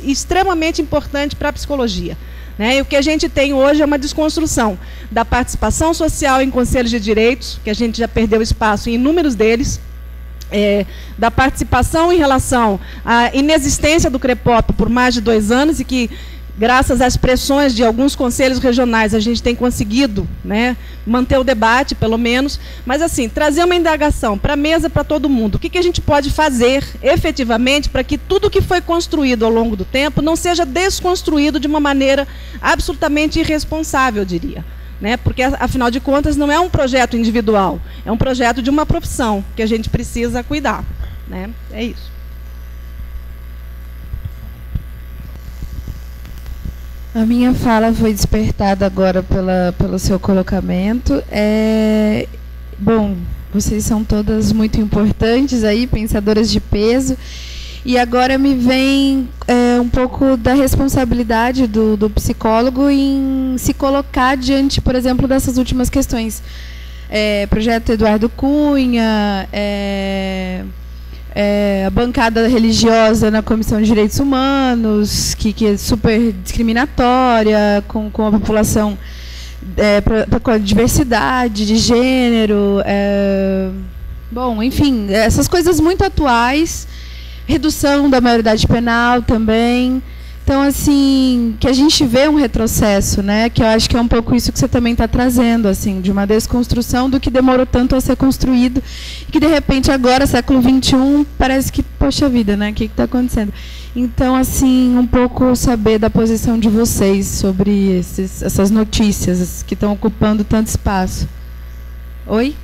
extremamente importantes para a psicologia. Né? E o que a gente tem hoje é uma desconstrução da participação social em conselhos de direitos, que a gente já perdeu espaço em inúmeros deles, da participação em relação à inexistência do CREPOP por mais de 2 anos e que, graças às pressões de alguns conselhos regionais, a gente tem conseguido, né, manter o debate, pelo menos, mas, assim, trazer uma indagação para a mesa para todo mundo. O que a gente pode fazer, efetivamente, para que tudo que foi construído ao longo do tempo não seja desconstruído de uma maneira absolutamente irresponsável, eu diria. Né? Porque, afinal de contas, não é um projeto individual, é um projeto de uma profissão que a gente precisa cuidar. Né? É isso. A minha fala foi despertada agora pelo seu colocamento. Bom, vocês são todas muito importantes aí, pensadoras de peso. E agora me vem um pouco da responsabilidade do psicólogo em se colocar diante, por exemplo, dessas últimas questões. Projeto Eduardo Cunha, a bancada religiosa na Comissão de Direitos Humanos, que é super discriminatória com a população, com a diversidade de gênero. Bom, enfim, essas coisas muito atuais. Redução da maioridade penal também. Então, assim, que a gente vê um retrocesso, né? Que eu acho que é um pouco isso que você também está trazendo, assim, de uma desconstrução do que demorou tanto a ser construído, e que, de repente, agora, século XXI, parece que, poxa vida, né? O que está acontecendo? Então, assim, um pouco saber da posição de vocês sobre essas notícias que estão ocupando tanto espaço. Oi?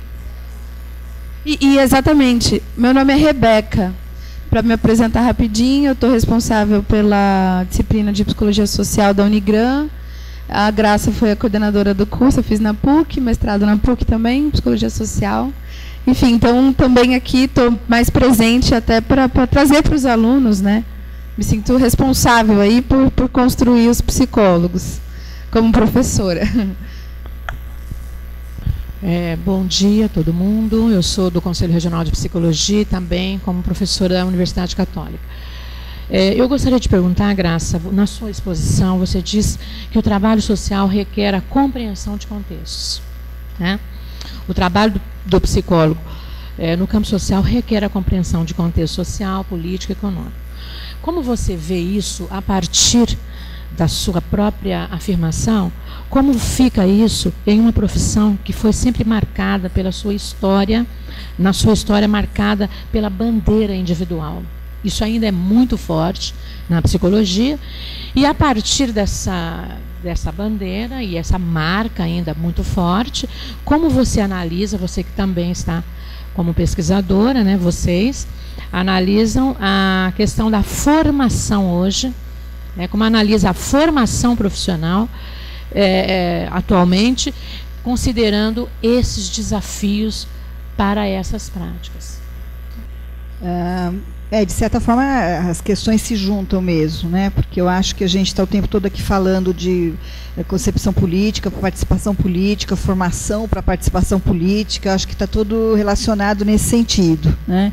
E exatamente, meu nome é Rebeca. Para me apresentar rapidinho, eu estou responsável pela disciplina de Psicologia Social da Unigran. A Graça foi a coordenadora do curso, eu fiz na PUC, mestrado na PUC também, Psicologia Social. Enfim, então também aqui estou mais presente até para trazer para os alunos, né? Me sinto responsável aí por construir os psicólogos, como professora. Bom dia a todo mundo. Eu sou do Conselho Regional de Psicologia e também como professora da Universidade Católica. Eu gostaria de perguntar, Graça, na sua exposição você diz que o trabalho social requer a compreensão de contextos, né? O trabalho do psicólogo no campo social requer a compreensão de contexto social, político e econômico. Como você vê isso a partir da sua própria afirmação? Como fica isso em uma profissão que foi sempre marcada pela sua história, na sua história marcada pela bandeira individual? Isso ainda é muito forte na psicologia, e a partir dessa bandeira e essa marca ainda muito forte, como você analisa, você que também está como pesquisadora, né, vocês analisam a questão da formação hoje, né, como analisa a formação profissional atualmente, considerando esses desafios para essas práticas? De certa forma, as questões se juntam mesmo, né? Porque eu acho que a gente está o tempo todo aqui falando de concepção política, participação política, formação para participação política, acho que está tudo relacionado nesse sentido, né?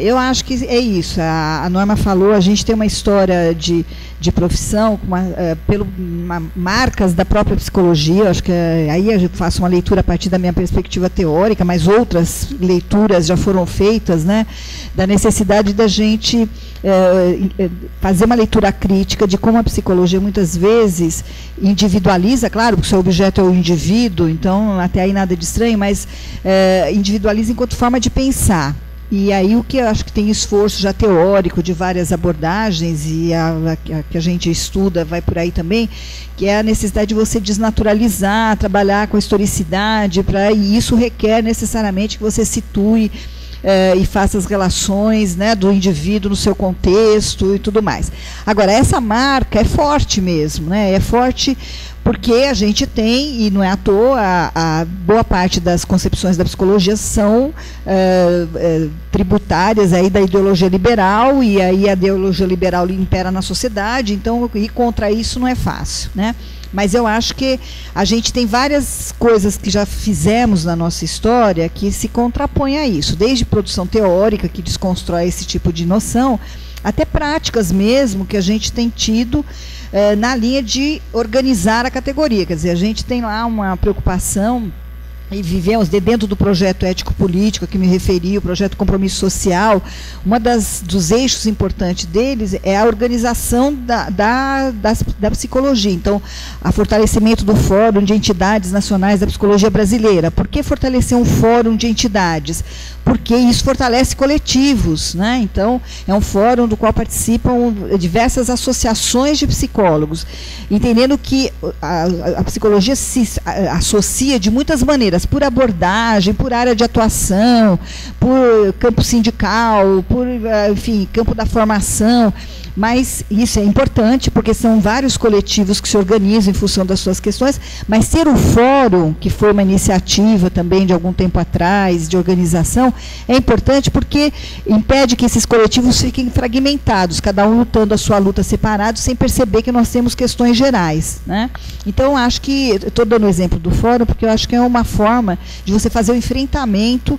Eu acho que é isso, a Norma falou, a gente tem uma história de profissão, marcas da própria psicologia, acho que aí eu faço uma leitura a partir da minha perspectiva teórica, mas outras leituras já foram feitas, né, da necessidade da gente fazer uma leitura crítica de como a psicologia muitas vezes individualiza, claro, porque o seu objeto é o indivíduo, então até aí nada de estranho, mas individualiza enquanto forma de pensar. E aí o que eu acho que tem esforço já teórico de várias abordagens, e a que a gente estuda vai por aí também, que é a necessidade de você desnaturalizar, trabalhar com a historicidade, e isso requer necessariamente que você situe e faça as relações, né, do indivíduo no seu contexto e tudo mais. Agora, essa marca é forte mesmo, né, é forte porque a gente tem, e não é à toa, a boa parte das concepções da psicologia são tributárias aí da ideologia liberal, e aí a ideologia liberal impera na sociedade, então ir contra isso não é fácil, né? Mas eu acho que a gente tem várias coisas que já fizemos na nossa história que se contrapõem a isso, desde produção teórica, que desconstrói esse tipo de noção, até práticas mesmo que a gente tem tido na linha de organizar a categoria. Quer dizer, a gente tem lá uma preocupação, e vivemos dentro do projeto ético-político a que me referi, o projeto Compromisso Social, dos eixos importantes deles é a organização da psicologia. Então, o fortalecimento do Fórum de Entidades Nacionais da Psicologia Brasileira. Por que fortalecer um fórum de entidades? Porque isso fortalece coletivos, né? Então, é um fórum do qual participam diversas associações de psicólogos, entendendo que a psicologia se associa de muitas maneiras, por abordagem, por área de atuação, por campo sindical, por, enfim, campo da formação. Mas isso é importante, porque são vários coletivos que se organizam em função das suas questões, mas ter um fórum, que foi uma iniciativa também de algum tempo atrás, de organização, é importante porque impede que esses coletivos fiquem fragmentados, cada um lutando a sua luta separado, sem perceber que nós temos questões gerais, né? Então, acho que, estou dando o exemplo do fórum, porque eu acho que é uma forma de você fazer o enfrentamento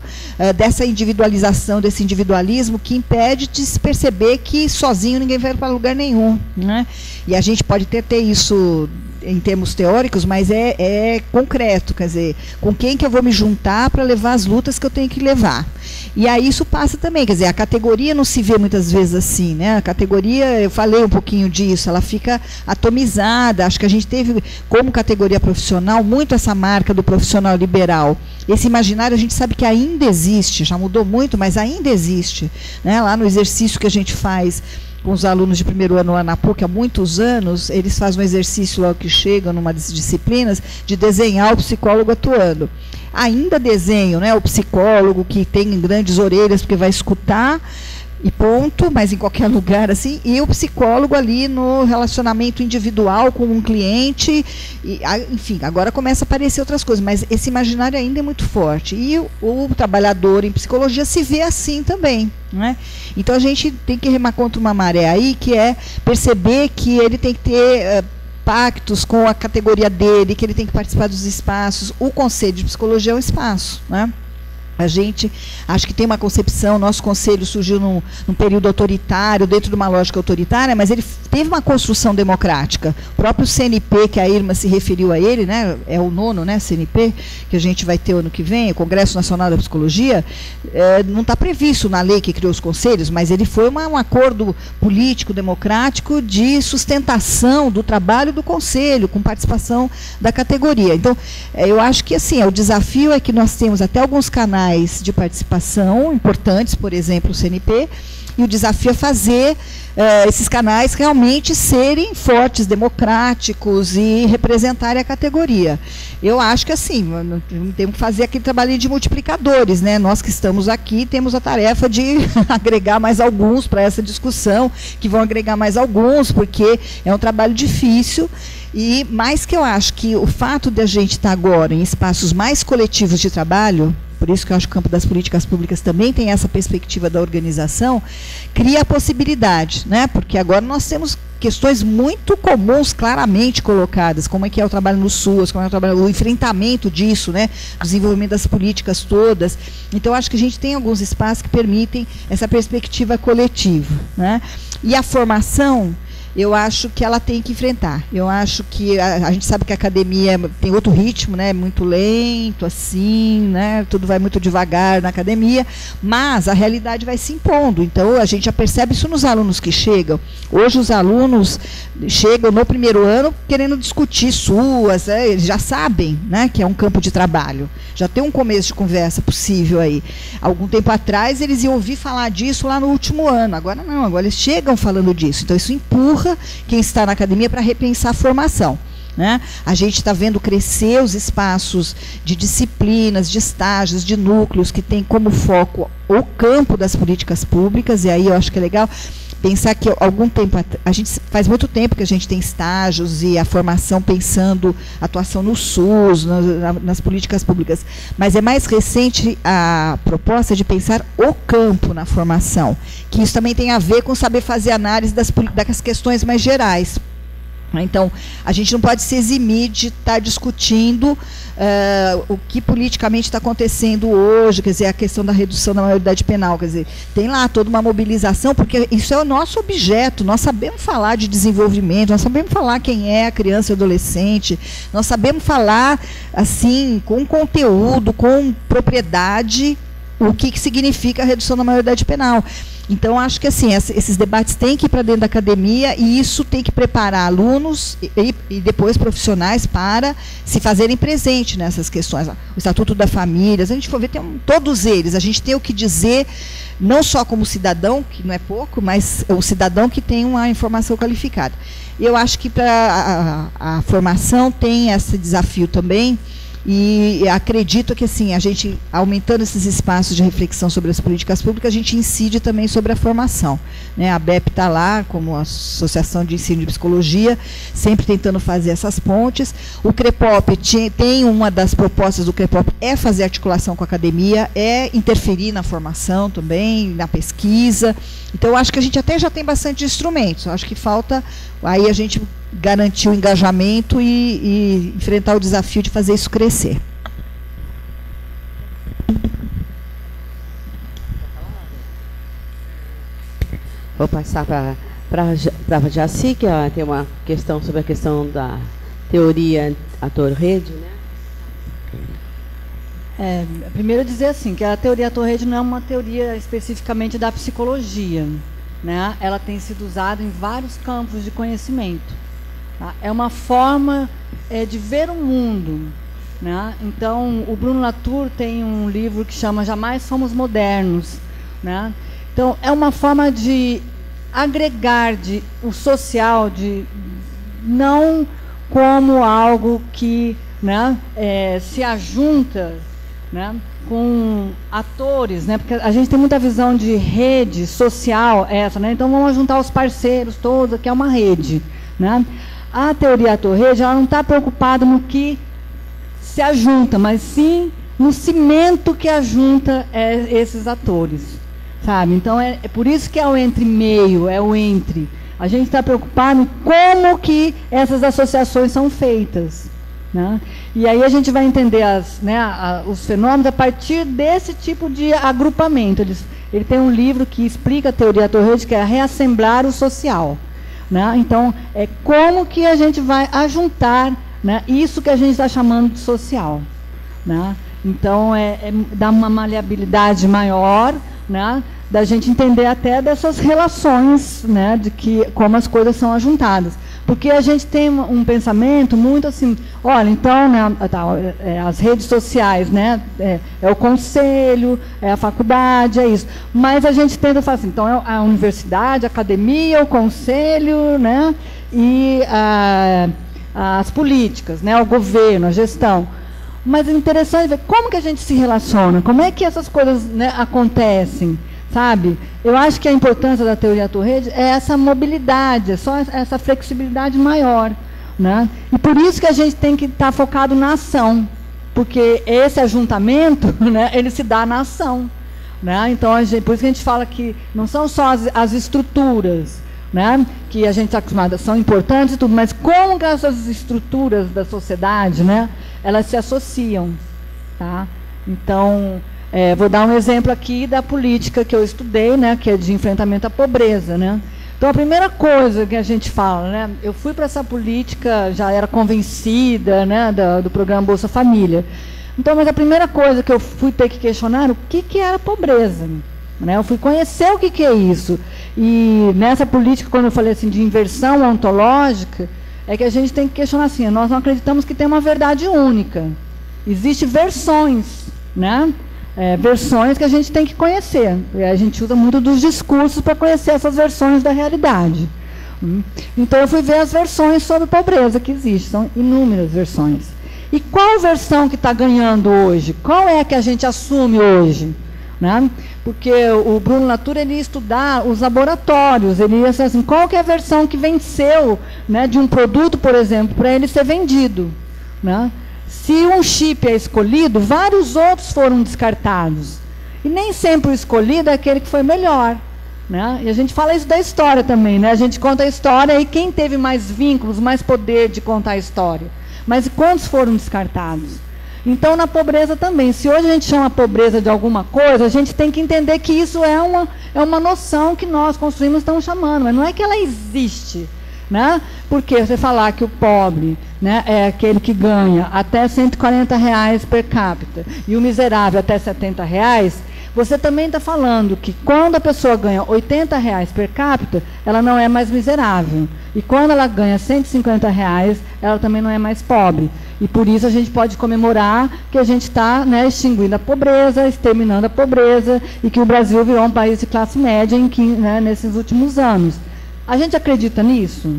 dessa individualização, desse individualismo, que impede de se perceber que sozinho ninguém vai para lugar nenhum, né? E a gente pode ter isso em termos teóricos, mas é concreto, quer dizer, com quem que eu vou me juntar para levar as lutas que eu tenho que levar. E aí isso passa também, quer dizer, a categoria não se vê muitas vezes assim, né? A categoria, eu falei um pouquinho disso, ela fica atomizada. Acho que a gente teve, como categoria profissional, muito essa marca do profissional liberal. Esse imaginário a gente sabe que ainda existe, já mudou muito, mas ainda existe, né? Lá no exercício que a gente faz com os alunos de primeiro ano lá na PUC há muitos anos, eles fazem um exercício logo que chegam, numa das disciplinas, de desenhar o psicólogo atuando. Ainda desenho, né, o psicólogo que tem grandes orelhas, porque vai escutar, e ponto, mas em qualquer lugar assim, e o psicólogo ali no relacionamento individual com um cliente, enfim, agora começa a aparecer outras coisas, mas esse imaginário ainda é muito forte, e o trabalhador em psicologia se vê assim também, né? Então a gente tem que remar contra uma maré aí, que é perceber que ele tem que ter pactos com a categoria dele, que ele tem que participar dos espaços. O Conselho de Psicologia é um espaço, né? A gente acho que tem uma concepção, nosso conselho surgiu num período autoritário, dentro de uma lógica autoritária, mas ele teve uma construção democrática. O próprio CNP, que a Irma se referiu a ele, né, é o 9º, né, CNP, que a gente vai ter ano que vem, o Congresso Nacional da Psicologia, não está previsto na lei que criou os conselhos, mas ele foi um acordo político, democrático, de sustentação do trabalho do conselho, com participação da categoria. Então, eu acho que assim, o desafio é que nós temos até alguns canais de participação importantes, por exemplo, o CNP, e o desafio é fazer esses canais realmente serem fortes, democráticos e representarem a categoria. Eu acho que assim, temos que fazer aquele trabalho de multiplicadores, né? Nós que estamos aqui temos a tarefa de agregar mais alguns para essa discussão, que vão agregar mais alguns, porque é um trabalho difícil. E mais que eu acho que o fato de a gente estar agora em espaços mais coletivos de trabalho, por isso que eu acho que o campo das políticas públicas também tem essa perspectiva da organização, cria a possibilidade, né? Porque agora nós temos questões muito comuns, claramente colocadas, como é que é o trabalho no SUAS, como é o enfrentamento disso, né? Desenvolvimento das políticas todas. Então, acho que a gente tem alguns espaços que permitem essa perspectiva coletiva, né? E a formação, eu acho que ela tem que enfrentar. Eu acho que a gente sabe que a academia tem outro ritmo, né, muito lento, assim, né, tudo vai muito devagar na academia, mas a realidade vai se impondo. Então, a gente já percebe isso nos alunos que chegam. Hoje, os alunos chegam no primeiro ano querendo discutir SUAS, eles já sabem, né, que é um campo de trabalho. Já tem um começo de conversa possível aí. Algum tempo atrás, eles iam ouvir falar disso lá no último ano. Agora não, agora eles chegam falando disso. Então, isso empurra quem está na academia para repensar a formação, né? A gente está vendo crescer os espaços de disciplinas, de estágios, de núcleos que tem como foco o campo das políticas públicas, e aí eu acho que é legal pensar que algum tempo, a gente faz muito tempo que a gente tem estágios e a formação pensando atuação no SUS, nas políticas públicas, mas é mais recente a proposta de pensar o campo na formação, que isso também tem a ver com saber fazer análise das questões mais gerais. Então, a gente não pode se eximir de estar discutindo o que politicamente está acontecendo hoje, quer dizer, a questão da redução da maioridade penal, quer dizer, tem lá toda uma mobilização, porque isso é o nosso objeto, nós sabemos falar de desenvolvimento, nós sabemos falar quem é a criança e o adolescente, nós sabemos falar, assim, com conteúdo, com propriedade, o que significa a redução da maioridade penal. Então, acho que assim, esses debates têm que ir para dentro da academia e isso tem que preparar alunos e depois profissionais para se fazerem presente nessas questões. O Estatuto da Família, se a gente for ver, todos eles, a gente tem o que dizer, não só como cidadão, que não é pouco, mas o cidadão que tem uma informação qualificada. Eu acho que para a formação tem esse desafio também. E acredito que, assim, a gente, aumentando esses espaços de reflexão sobre as políticas públicas, a gente incide também sobre a formação, né? A ABEP está lá, como a Associação de Ensino de Psicologia, sempre tentando fazer essas pontes. O CREPOP tem uma das propostas do CREPOP, é fazer articulação com a academia, é interferir na formação também, na pesquisa. Então, eu acho que a gente até já tem bastante instrumentos. Eu acho que falta aí a gente garantir o engajamento e enfrentar o desafio de fazer isso crescer. Vou passar para a Jaci, que tem uma questão sobre a questão da teoria ator-rede, né? Primeiro dizer assim, que a teoria ator-rede não é uma teoria especificamente da psicologia, né? Ela tem sido usada em vários campos de conhecimento. Tá? É uma forma de ver o mundo, né? Então, o Bruno Latour tem um livro que chama Jamais Somos Modernos, né? Então, é uma forma de agregar o social, não como algo que, né, se ajunta né, com atores, né, porque a gente tem muita visão de rede social essa, né, então vamos juntar os parceiros todos, que é uma rede, né. A teoria ator-rede, ela não está preocupada no que se ajunta, mas sim no cimento que ajunta esses atores, sabe? Então é por isso que é o entre-meio, é o entre. A gente está preocupado em como que essas associações são feitas, né? E aí a gente vai entender os fenômenos a partir desse tipo de agrupamento. Ele tem um livro que explica a teoria ator-rede, que é Reassemblar o Social, né? Então, é como que a gente vai ajuntar, né, isso que a gente está chamando de social, né? Então, dá uma maleabilidade maior, né, da gente entender até dessas relações, né, de como as coisas são ajuntadas. Porque a gente tem um pensamento muito assim, olha, então, né, as redes sociais, né, é o conselho, é a faculdade, é isso. Mas a gente tenta falar assim, então é a universidade, a academia, o conselho, né, e as políticas, né, o governo, a gestão. Mas é interessante ver como que a gente se relaciona, como é que essas coisas, né, acontecem, sabe? Eu acho que a importância da teoria ator-rede é essa mobilidade, é só essa flexibilidade maior, né? E por isso que a gente tem que estar focado na ação, porque esse ajuntamento, né, ele se dá na ação, né? Então, por isso que a gente fala que não são só as estruturas, né, que a gente está acostumado, são importantes e tudo, mas como que essas estruturas da sociedade, né, elas se associam, tá? Então, vou dar um exemplo aqui da política que eu estudei, né, que é de enfrentamento à pobreza, né? Então, a primeira coisa que a gente fala, né, eu fui para essa política, já era convencida, né, do programa Bolsa Família. Então, mas a primeira coisa que eu fui ter que questionar era o que era pobreza, né? Eu fui conhecer o que é isso. E nessa política, quando eu falei assim de inversão ontológica, é que a gente tem que questionar assim, nós não acreditamos que tem uma verdade única. Existem versões, né? Versões que a gente tem que conhecer. A gente usa muito dos discursos para conhecer essas versões da realidade. Então eu fui ver as versões sobre pobreza que existem, são inúmeras versões. E qual versão que está ganhando hoje? Qual é que a gente assume hoje? Né? Porque o Bruno Latour, ele ia estudar os laboratórios, ele ia dizer assim, qual que é a versão que venceu, né, de um produto, por exemplo, para ele ser vendido, né? Se um chip é escolhido, vários outros foram descartados. E nem sempre o escolhido é aquele que foi melhor, né? E a gente fala isso da história também, né? A gente conta a história e quem teve mais vínculos, mais poder de contar a história. Mas quantos foram descartados? Então, na pobreza também. Se hoje a gente chama pobreza de alguma coisa, a gente tem que entender que isso é uma noção que nós construímos, estamos chamando, mas não é que ela existe, né? Porque você falar que o pobre, né, é aquele que ganha até R$140 per capita e o miserável até R$70, você também está falando que quando a pessoa ganha R$80 per capita, ela não é mais miserável. E quando ela ganha R$150, ela também não é mais pobre. E por isso a gente pode comemorar que a gente está, né, extinguindo a pobreza, exterminando a pobreza, e que o Brasil virou um país de classe média nesses últimos anos. A gente acredita nisso?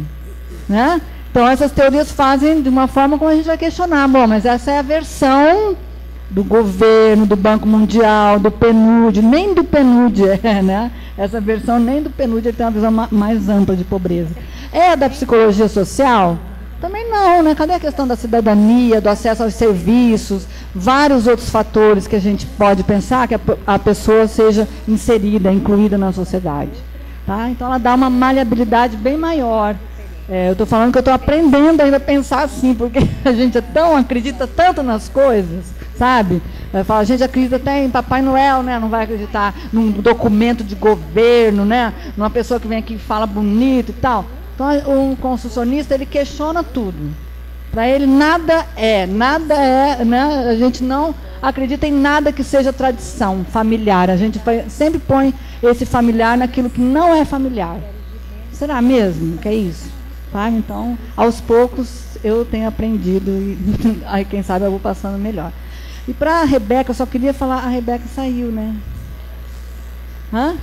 Né? Então, essas teorias fazem de uma forma como a gente vai questionar. Bom, mas essa é a versão do governo, do Banco Mundial, do PNUD, nem do PNUD né? Essa versão nem do PNUD tem uma visão mais ampla de pobreza. É da psicologia social? Também não, né? Cadê a questão da cidadania, do acesso aos serviços, vários outros fatores que a gente pode pensar que a pessoa seja inserida, incluída na sociedade. Tá? Então, ela dá uma maleabilidade bem maior. Eu estou falando que eu estou aprendendo ainda a pensar assim, porque a gente acredita tanto nas coisas, sabe? A gente acredita até em Papai Noel, né? Não vai acreditar num documento de governo, né? Numa pessoa que vem aqui e fala bonito e tal. Então, um construcionista, ele questiona tudo. Para ele, nada é, né? A gente não acredita em nada que seja tradição familiar. A gente sempre põe esse familiar naquilo que não é familiar. Será mesmo que é isso? Tá? Então, aos poucos, eu tenho aprendido e aí, quem sabe, eu vou passando melhor. E para a Rebeca, eu só queria falar, a Rebeca saiu, né? Hã?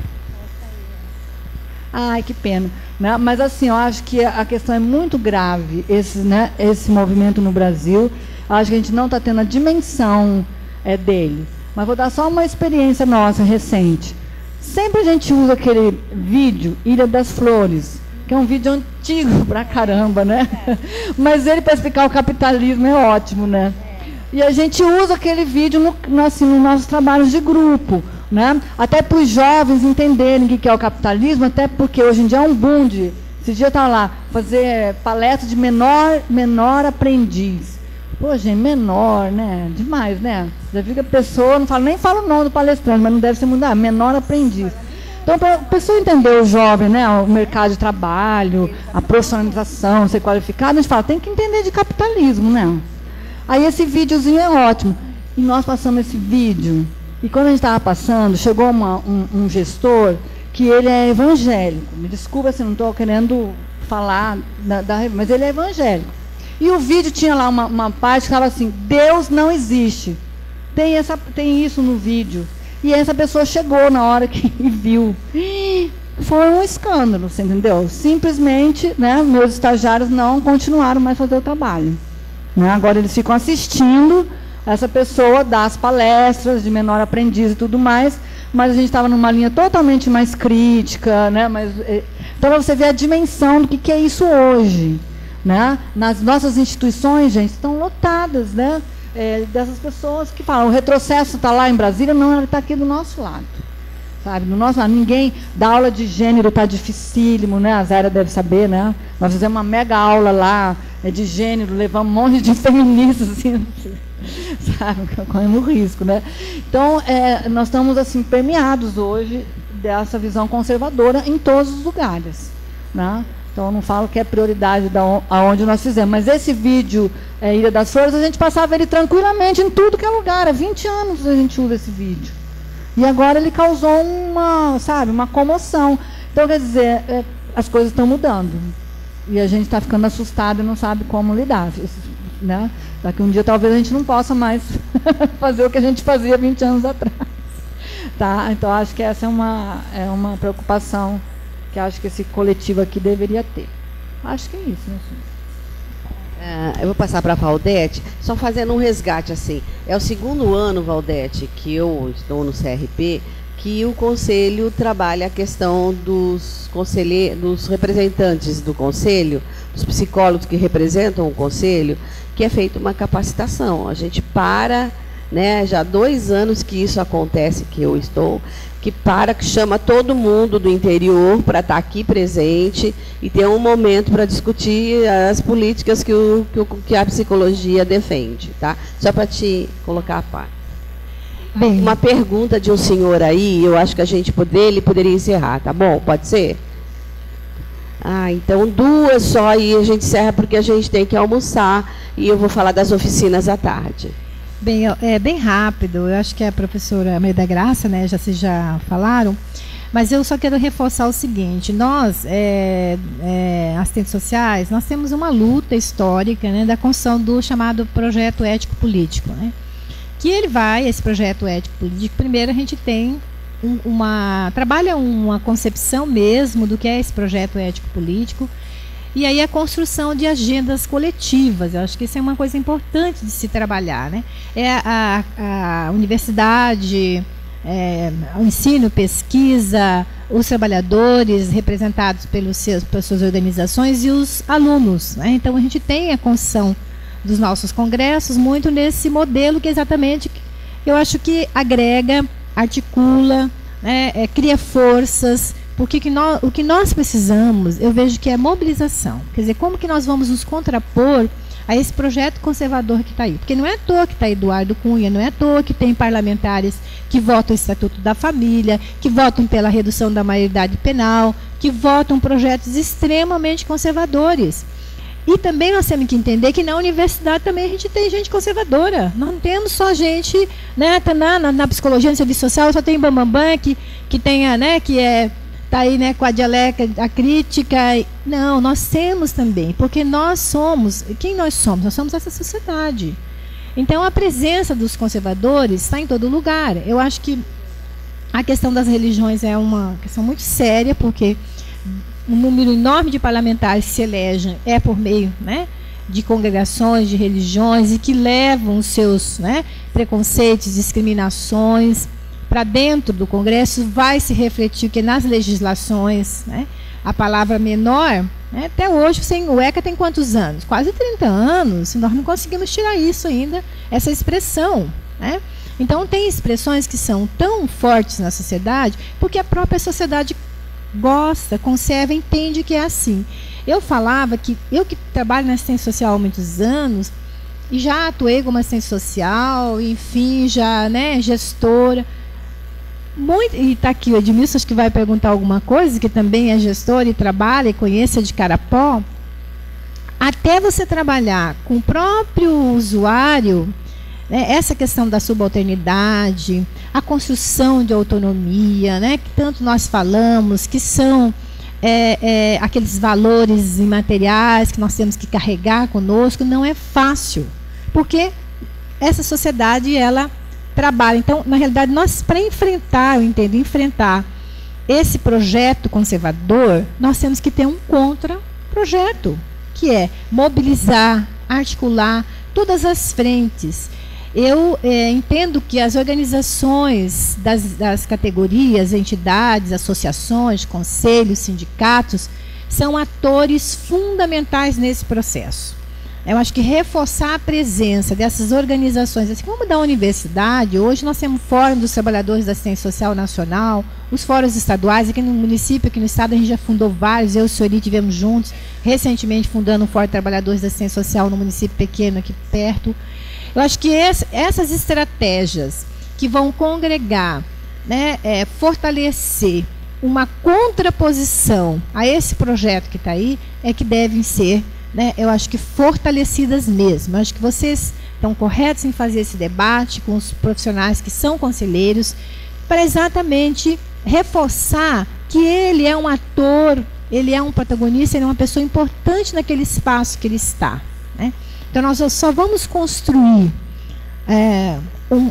Ai, que pena. Né? Mas, assim, eu acho que a questão é muito grave, esse movimento no Brasil. Eu acho que a gente não está tendo a dimensão dele. Mas vou dar só uma experiência nossa recente. Sempre a gente usa aquele vídeo Ilha das Flores, que é um vídeo antigo pra caramba, né? Mas ele, para explicar o capitalismo, é ótimo, né? E a gente usa aquele vídeo nos nossos trabalhos de grupo, né? Até para os jovens entenderem o que é o capitalismo, até porque hoje em dia é um boom de... Esse dia estava lá, fazer palestra de menor aprendiz. Pô, gente, menor, né? Demais, né? Já fica a pessoa, nem fala o nome do palestrante, mas não deve ser mudar, menor aprendiz. Então, para a pessoa entender o jovem, né, o mercado de trabalho, a profissionalização, ser qualificado, a gente fala, tem que entender de capitalismo, né? Aí esse videozinho é ótimo. E nós passamos esse vídeo, e quando a gente estava passando, chegou um gestor que ele é evangélico. Me desculpa se não estou querendo falar, mas ele é evangélico. E o vídeo tinha lá uma parte que estava assim, Deus não existe. Tem isso no vídeo. E essa pessoa chegou na hora que viu. Foi um escândalo, você entendeu? Simplesmente, né, meus estagiários não continuaram mais a fazer o trabalho. Né? Agora eles ficam assistindo essa pessoa dar as palestras de menor aprendiz e tudo mais, mas a gente estava numa linha totalmente mais crítica, né? Então você vê a dimensão do que é isso hoje. Né? Nas nossas instituições, gente, estão lotadas, né? Dessas pessoas que falam, o retrocesso está lá em Brasília, não, ele está aqui do nosso lado. Sabe? Do nosso lado, ninguém dá aula de gênero, está dificílimo, né? A Zaira deve saber, né? Nós fizemos uma mega aula lá de gênero, levamos um monte de feministas, assim, sabe? Corremos risco, né? Então, nós estamos assim, permeados hoje dessa visão conservadora em todos os lugares, né? Então, eu não falo que é prioridade aonde nós fizemos. Mas esse vídeo, Ilha das Flores, a gente passava ele tranquilamente em tudo que é lugar. Há 20 anos a gente usa esse vídeo. E agora ele causou uma comoção. Então, quer dizer, as coisas estão mudando. E a gente está ficando assustado e não sabe como lidar. Né? Daqui um dia, talvez, a gente não possa mais fazer o que a gente fazia 20 anos atrás. Tá? Então, acho que essa é uma preocupação que acho que esse coletivo aqui deveria ter. Acho que é isso, né? Eu vou passar para a Valdete, só fazendo um resgate assim. É o segundo ano, Valdete, que eu estou no CRP, que o Conselho trabalha a questão dos representantes do Conselho, dos psicólogos que representam o Conselho, que é feita uma capacitação. A gente né, já há 2 anos que isso acontece, que eu estou, que chama todo mundo do interior para estar aqui presente e ter um momento para discutir as políticas que a psicologia defende, tá? Só para te colocar a par. Bem, uma pergunta de um senhor aí, eu acho que ele poderia encerrar, tá bom? Pode ser? Então 2 só e a gente encerra porque a gente tem que almoçar e eu vou falar das oficinas à tarde. Bem, bem rápido, eu acho que a professora Maria da Graça, né, já falaram, mas eu só quero reforçar o seguinte, nós, assistentes sociais, nós temos uma luta histórica, né, da construção do chamado projeto ético-político, né, que esse projeto ético-político, primeiro a gente tem trabalha uma concepção mesmo do que é esse projeto ético-político, e aí a construção de agendas coletivas. Eu acho que isso é uma coisa importante de se trabalhar, né? A universidade, o ensino, pesquisa, os trabalhadores representados pelas suas organizações e os alunos, né? Então a gente tem a construção dos nossos congressos muito nesse modelo que exatamente, eu acho que agrega, articula, né? Cria forças. Porque o que nós precisamos, eu vejo que é mobilização. Quer dizer, como que nós vamos nos contrapor a esse projeto conservador que está aí? Porque não é à toa que está Eduardo Cunha, não é à toa que tem parlamentares que votam o Estatuto da Família, que votam pela redução da maioridade penal, que votam projetos extremamente conservadores. E também nós temos que entender que na universidade também a gente tem gente conservadora. Nós não temos só gente, né, na psicologia, no serviço social, só tem bambambam que tenha, né, que está aí, né, com a dialética, a crítica. Não, nós temos também, porque nós somos, quem nós somos? Nós somos essa sociedade. Então, a presença dos conservadores está em todo lugar. Eu acho que a questão das religiões é uma questão muito séria, porque um número enorme de parlamentares que se elegem por meio, né, de congregações, de religiões, e que levam os seus, né, preconceitos, discriminações para dentro do Congresso, vai se refletir que nas legislações, né, a palavra menor, né, até hoje o ECA tem quantos anos? Quase 30 anos, e nós não conseguimos tirar isso ainda, essa expressão, né? Então tem expressões que são tão fortes na sociedade, porque a própria sociedade gosta, conserva, entende que é assim. Eu falava que eu que trabalho na assistência social há muitos anos, e já atuei como assistente social, enfim, já, né, gestora. E está aqui o Edmilson, acho que vai perguntar alguma coisa, que também é gestor e trabalha e conhece a de Carapó. Até você trabalhar com o próprio usuário, né, essa questão da subalternidade, a construção de autonomia, né, que tanto nós falamos, que são aqueles valores imateriais que nós temos que carregar conosco, não é fácil, porque essa sociedade, ela trabalha. Então, na realidade, nós, para enfrentar, eu entendo, enfrentar esse projeto conservador, nós temos que ter um contra-projeto, que é mobilizar, articular todas as frentes. Eu entendo que as organizações das categorias, entidades, associações, conselhos, sindicatos, são atores fundamentais nesse processo. Eu acho que reforçar a presença dessas organizações, assim como da universidade, hoje nós temos o Fórum dos Trabalhadores da Assistência Social Nacional, os fóruns estaduais, aqui no município, aqui no estado, a gente já fundou vários, eu e o senhor estivemos juntos, recentemente fundando o Fórum de Trabalhadores da Assistência Social no município pequeno, aqui perto. Eu acho que essas estratégias que vão congregar, né, fortalecer uma contraposição a esse projeto que está aí, é que devem ser, né, eu acho que fortalecidas mesmo. Eu acho que vocês estão corretos em fazer esse debate com os profissionais que são conselheiros, para exatamente reforçar que ele é um ator, ele é um protagonista, ele é uma pessoa importante naquele espaço que ele está, né? Então, nós só vamos construir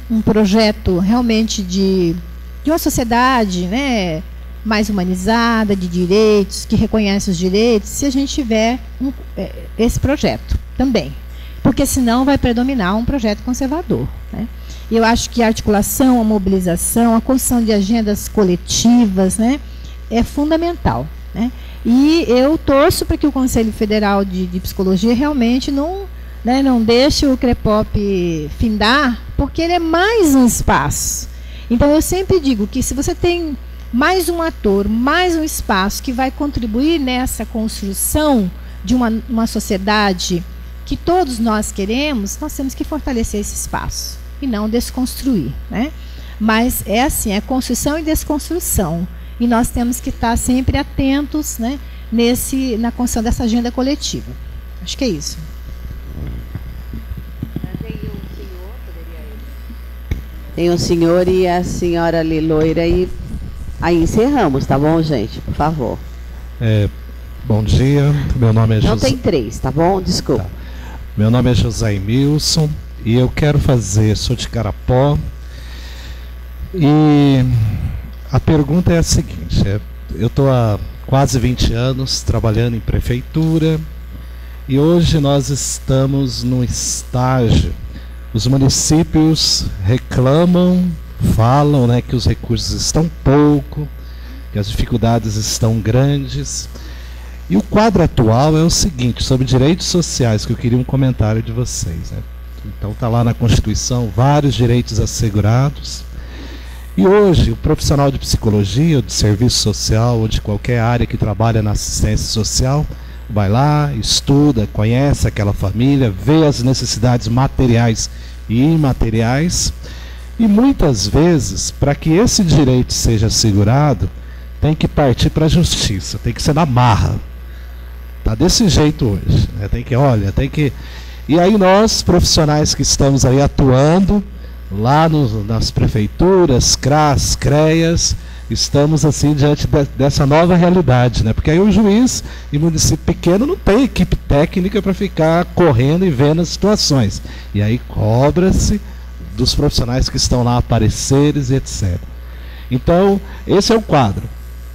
um projeto realmente de uma sociedade, né, mais humanizada, de direitos, que reconhece os direitos, se a gente tiver esse projeto também. Porque senão vai predominar um projeto conservador, né? E eu acho que a articulação, a mobilização, a construção de agendas coletivas, né, é fundamental, né? E eu torço para que o Conselho Federal de Psicologia realmente não deixe o CREPOP findar, porque ele é mais um espaço. Então, eu sempre digo que se você tem mais um ator, mais um espaço que vai contribuir nessa construção de uma sociedade que todos nós queremos, nós temos que fortalecer esse espaço e não desconstruir, né? Mas é assim, é construção e desconstrução. E nós temos que estar sempre atentos, né, na construção dessa agenda coletiva. Acho que é isso. Tem o senhor e a senhora ali loira, e aí encerramos, tá bom, gente? Por favor. Bom dia, meu nome é José... Não tem três, tá bom? Desculpa. Tá. Meu nome é José Emilson e eu quero sou de Carapó, e a pergunta é a seguinte: eu estou há quase 20 anos trabalhando em prefeitura, e hoje nós estamos no estágio. Os municípios reclamam, falam, né, que os recursos estão pouco, que as dificuldades estão grandes. E o quadro atual é o seguinte, sobre direitos sociais, que eu queria um comentário de vocês, né? Então está lá na Constituição vários direitos assegurados. E hoje o profissional de psicologia, ou de serviço social, ou de qualquer área que trabalha na assistência social, vai lá, estuda, conhece aquela família, vê as necessidades materiais e imateriais, e muitas vezes, para que esse direito seja assegurado, tem que partir para a justiça, tem que ser na marra. Está desse jeito hoje, né? Tem que... E aí nós, profissionais que estamos aí atuando, lá nas prefeituras, CRAS, CREAS, estamos assim diante dessa nova realidade, né? Porque aí o juiz em município pequeno não tem equipe técnica para ficar correndo e vendo as situações. E aí cobra-se dos profissionais que estão lá, apareceres e etc. Então, esse é o quadro.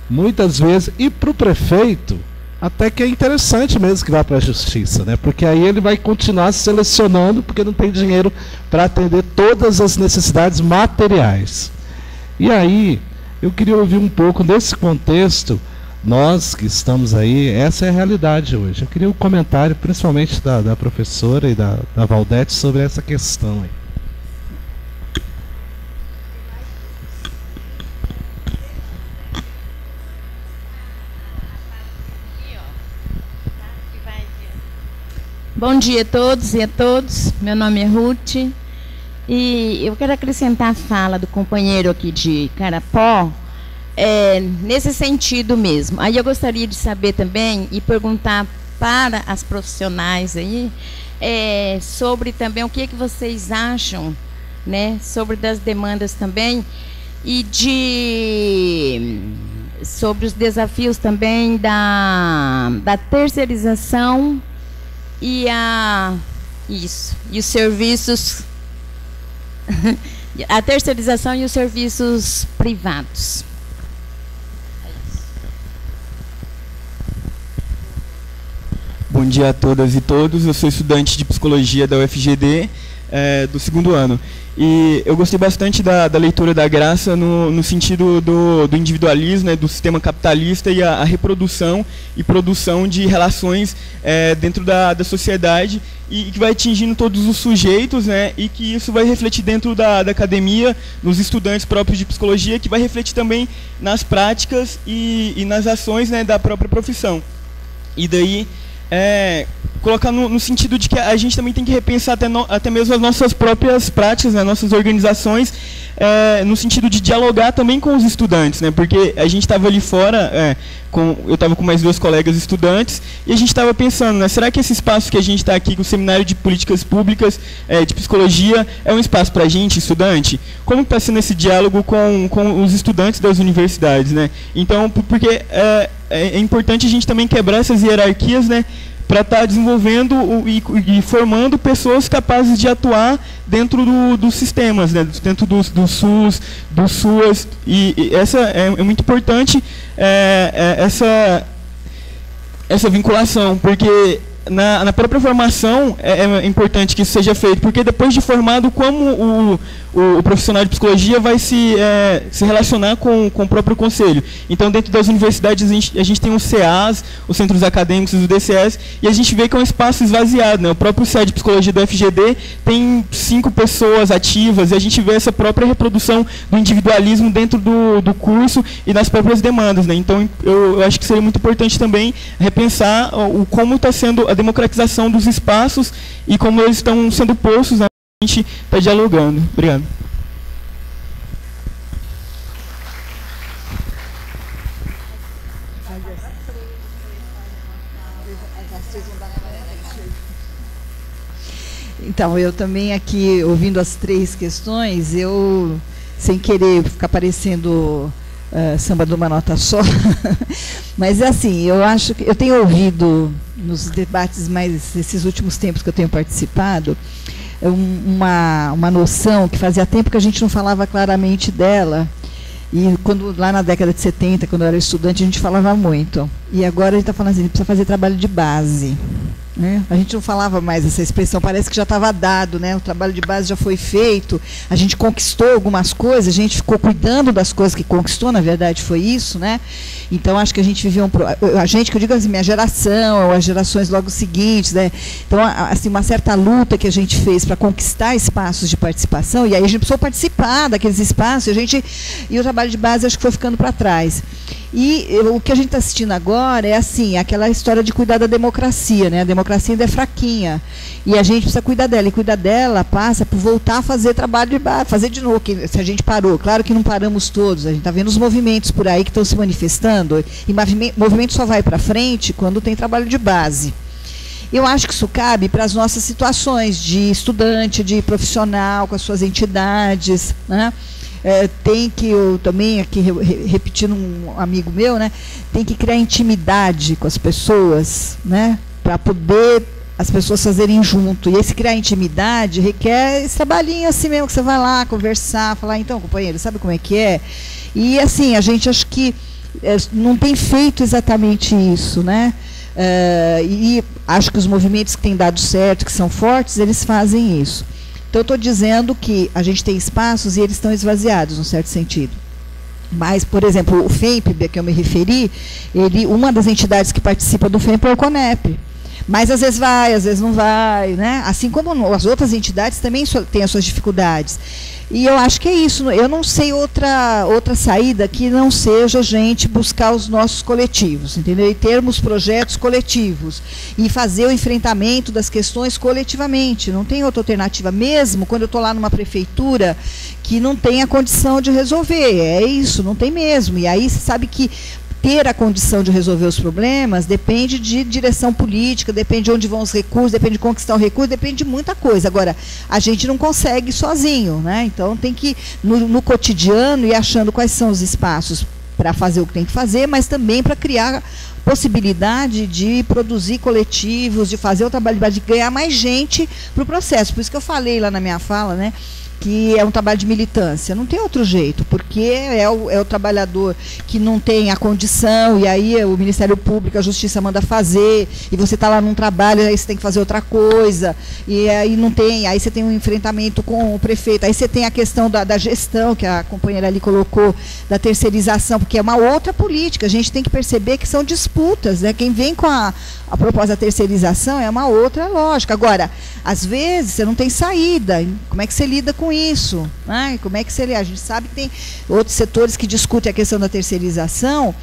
Muitas vezes, e para o prefeito, até que é interessante mesmo que vá para a justiça, né? Porque aí ele vai continuar selecionando, porque não tem dinheiro para atender todas as necessidades materiais. E aí, eu queria ouvir um pouco nesse contexto, nós que estamos aí, essa é a realidade hoje. Eu queria um comentário, principalmente da professora e da Valdete, sobre essa questão aí. Bom dia a todos e a todos. Meu nome é Ruth e eu quero acrescentar a fala do companheiro aqui de Carapó, nesse sentido mesmo. Aí eu gostaria de saber também e perguntar para as profissionais aí sobre também o que vocês acham, né, sobre das demandas também e sobre os desafios também da terceirização e os serviços, a terceirização e os serviços privados. Bom dia a todas e todos. Eu sou estudante de psicologia da UFGD, do 2º ano. E eu gostei bastante da leitura da Graça no sentido do individualismo, né, do sistema capitalista e a reprodução e produção de relações dentro da sociedade e que vai atingindo todos os sujeitos, né, e que isso vai refletir dentro da academia, nos estudantes próprios de psicologia, que vai refletir também nas práticas e nas ações, né, da própria profissão. E daí colocar no sentido de que a gente também tem que repensar até mesmo as nossas próprias práticas, né, nossas organizações, no sentido de dialogar também com os estudantes, né, porque a gente estava ali fora, eu estava com mais 2 colegas estudantes, e a gente estava pensando, né, será que esse espaço que a gente está aqui, com o Seminário de Políticas Públicas, de Psicologia, é um espaço para a gente, estudante? Como está sendo esse diálogo com os estudantes das universidades, né? Então, porque é importante a gente também quebrar essas hierarquias, né, para estar desenvolvendo e formando pessoas capazes de atuar dentro dos sistemas, né, dentro do SUS, do SUAS, e essa é muito importante, essa vinculação, porque na própria formação é importante que isso seja feito, porque depois de formado, como o profissional de psicologia vai se relacionar com o próprio conselho. Então, dentro das universidades, a gente tem os CAs, os centros acadêmicos, os DCS, e a gente vê que é um espaço esvaziado, né? O próprio CA de psicologia do FGD tem 5 pessoas ativas, e a gente vê essa própria reprodução do individualismo dentro do curso e das próprias demandas, né? Então, eu acho que seria muito importante também repensar como está sendo a democratização dos espaços e como eles estão sendo postos, né? A gente está dialogando. Obrigado. Então, eu também aqui, ouvindo as 3 questões, eu, sem querer ficar parecendo samba de uma nota só, mas é assim, eu acho que eu tenho ouvido nos debates mais esses últimos tempos que eu tenho participado, uma noção que fazia tempo que a gente não falava claramente dela, e quando lá na década de 70, quando eu era estudante, a gente falava muito, e agora a gente está falando assim, a gente precisa fazer trabalho de base, né? A gente não falava mais essa expressão, parece que já estava dado, né? O trabalho de base já foi feito, a gente conquistou algumas coisas, a gente ficou cuidando das coisas que conquistou, na verdade foi isso, né? Então acho que a gente viveu a gente, que eu digo assim, minha geração, ou as gerações logo seguintes, né? Então, assim, uma certa luta que a gente fez para conquistar espaços de participação, e aí a gente precisou participar daqueles espaços, e o trabalho de base acho que foi ficando para trás. E o que a gente está assistindo agora é assim, aquela história de cuidar da democracia, né? A democracia ainda é fraquinha. E a gente precisa cuidar dela. E cuidar dela passa por voltar a fazer trabalho de base, fazer de novo, que, se a gente parou. Claro que não paramos todos, a gente está vendo os movimentos por aí que estão se manifestando, e movimento só vai para frente quando tem trabalho de base. Eu acho que isso cabe para as nossas situações de estudante, de profissional, com as suas entidades, né? Tem que, eu também, aqui repetindo um amigo meu, né, tem que criar intimidade com as pessoas, né, para poder as pessoas fazerem junto. E esse criar intimidade requer esse trabalhinho assim mesmo, que você vai lá conversar, falar, então, companheiro, sabe como é que é? E assim, a gente acho que não tem feito exatamente isso, né? e acho que os movimentos que têm dado certo, que são fortes, eles fazem isso. Então, eu estou dizendo que a gente tem espaços e eles estão esvaziados, num certo sentido. Mas, por exemplo, o FEMP, que eu me referi, uma das entidades que participa do FEMP é o CONEP. Mas às vezes vai, às vezes não vai, né? Assim como as outras entidades também têm as suas dificuldades. E eu acho que é isso. Eu não sei outra saída que não seja a gente buscar os nossos coletivos, entendeu? E termos projetos coletivos e fazer o enfrentamento das questões coletivamente. Não tem outra alternativa, mesmo quando eu estou lá numa prefeitura que não tem a condição de resolver. É isso, não tem mesmo. E aí você sabe que ter a condição de resolver os problemas depende de direção política, depende de onde vão os recursos, depende de conquistar o recurso, depende de muita coisa. Agora, a gente não consegue sozinho, né? Então tem que, no cotidiano, ir achando quais são os espaços para fazer o que tem que fazer, mas também para criar possibilidade de produzir coletivos, de fazer o trabalho, de ganhar mais gente para o processo. Por isso que eu falei lá na minha fala, né? Que é um trabalho de militância. Não tem outro jeito, porque é o trabalhador que não tem a condição, e aí o Ministério Público, a Justiça manda fazer, e você está lá num trabalho, aí você tem que fazer outra coisa, e aí não tem, aí você tem um enfrentamento com o prefeito, aí você tem a questão da gestão, que a companheira ali colocou, da terceirização, porque é uma outra política. A gente tem que perceber que são disputas, né? Quem vem com a proposta da terceirização é uma outra lógica. Agora, às vezes, você não tem saída. Como é que você lida com isso? Né? Como é que você... A gente sabe que tem outros setores que discutem a questão da terceirização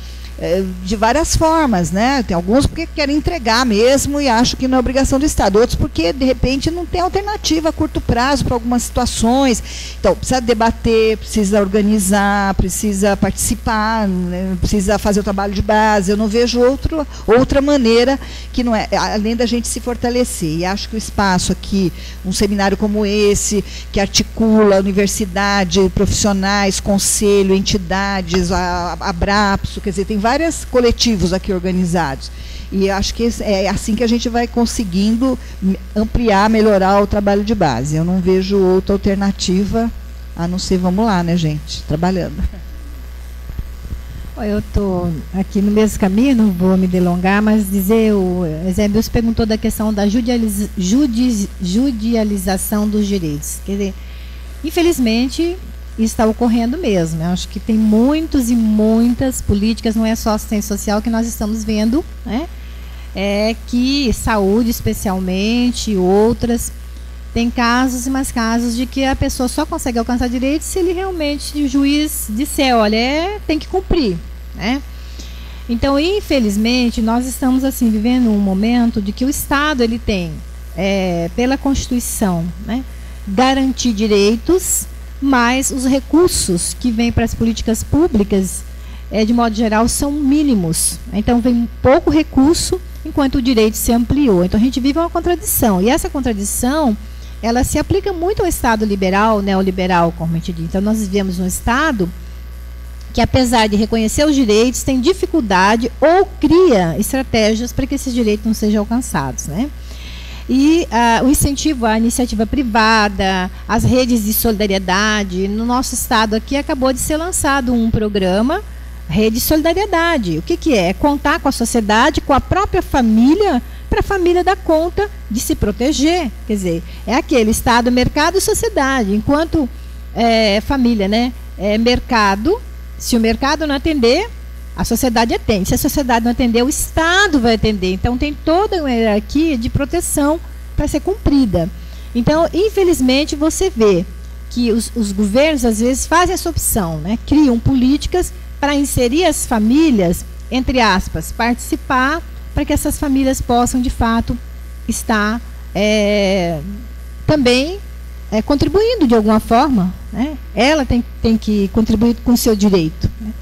de várias formas, né? Tem alguns porque querem entregar mesmo e acham que não é obrigação do Estado. Outros porque, de repente, não tem alternativa a curto prazo para algumas situações. Então, precisa debater, precisa organizar, precisa participar, né? Precisa fazer o trabalho de base. Eu não vejo outra maneira que não é, além da gente se fortalecer. E acho que o espaço aqui, um seminário como esse, que articula universidade, profissionais, conselho, entidades, a Brapso, quer dizer, tem vários coletivos aqui organizados. E acho que é assim que a gente vai conseguindo ampliar, melhorar o trabalho de base. Eu não vejo outra alternativa a não ser, vamos lá, né, gente, trabalhando. Eu estou aqui no mesmo caminho, não vou me delongar, mas dizer, o Zé Milson perguntou da questão da judicialização dos direitos. Quer dizer, infelizmente, isso está ocorrendo mesmo. Eu acho que tem muitas e muitas políticas, não é só assistência social, que nós estamos vendo, né? Que saúde, especialmente, outras, tem casos e mais casos de que a pessoa só consegue alcançar direitos se ele realmente, o juiz disser, olha, tem que cumprir, né? Então, infelizmente, nós estamos assim vivendo um momento de que o Estado ele tem, pela Constituição, né, garantir direitos, mas os recursos que vêm para as políticas públicas, de modo geral, são mínimos. Então, vem pouco recurso, enquanto o direito se ampliou. Então, a gente vive uma contradição. E essa contradição, ela se aplica muito ao Estado liberal, neoliberal, como a gente diz. Então, nós vivemos um Estado que, apesar de reconhecer os direitos, tem dificuldade ou cria estratégias para que esses direitos não sejam alcançados, né? E o incentivo à iniciativa privada, às redes de solidariedade. No nosso estado aqui acabou de ser lançado um programa, Rede de Solidariedade. O que é? É contar com a sociedade, com a própria família, para a família dar conta de se proteger. Quer dizer, é aquele estado, mercado e sociedade. Enquanto família, né, mercado, se o mercado não atender, a sociedade atende. Se a sociedade não atender, o Estado vai atender. Então, tem toda uma hierarquia de proteção para ser cumprida. Então, infelizmente, você vê que os governos, às vezes, fazem essa opção, né? Criam políticas para inserir as famílias, entre aspas, participar, para que essas famílias possam, de fato, estar também contribuindo de alguma forma, né? Ela tem que contribuir com o seu direito, né?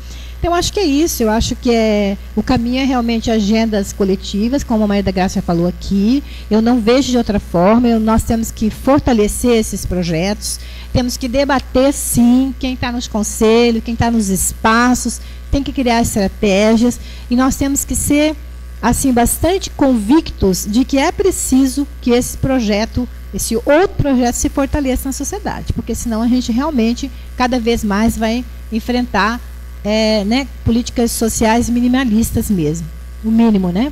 Então, eu acho que é isso. Eu acho que o caminho é realmente agendas coletivas, como a Maria da Graça falou aqui. Eu não vejo de outra forma. Nós temos que fortalecer esses projetos. Temos que debater, sim, quem está nos conselhos, quem está nos espaços. Tem que criar estratégias. E nós temos que ser, assim, bastante convictos de que é preciso que esse outro projeto se fortaleça na sociedade. Porque senão a gente realmente, cada vez mais, vai enfrentar políticas sociais minimalistas mesmo, o mínimo, né?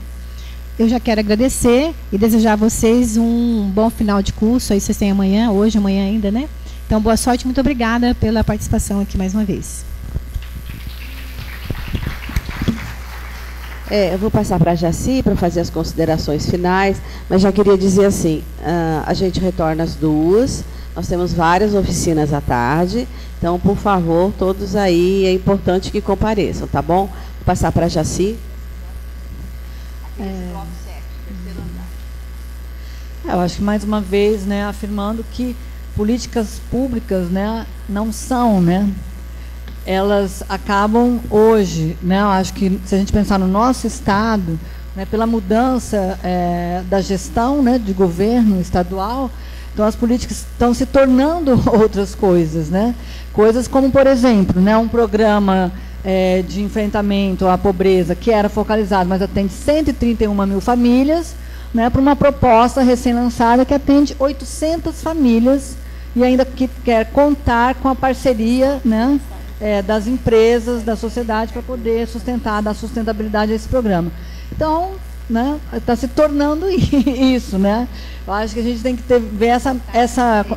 eu já quero agradecer e desejar a vocês um bom final de curso. Aí vocês têm amanhã, hoje, amanhã ainda, né? Então, boa sorte, muito obrigada pela participação aqui mais uma vez. Eu vou passar para a Jaci para fazer as considerações finais, mas já queria dizer assim, a gente retorna às 2h, nós temos várias oficinas à tarde, então, por favor, todos aí, é importante que compareçam, tá bom? Vou passar para a Jaci. Eu acho que, mais uma vez, né, afirmando que políticas públicas, né, não são, né, elas acabam hoje, né, eu acho que se a gente pensar no nosso estado, né, pela mudança da gestão, né, de governo estadual, então as políticas estão se tornando outras coisas, né, coisas como, por exemplo, né, um programa de enfrentamento à pobreza que era focalizado, mas atende 131 mil famílias, né, para uma proposta recém-lançada que atende 800 famílias e ainda que quer contar com a parceria, né, das empresas, da sociedade, para poder dar sustentabilidade a esse programa. Então, né, está se tornando isso, né? Eu acho que a gente tem que ver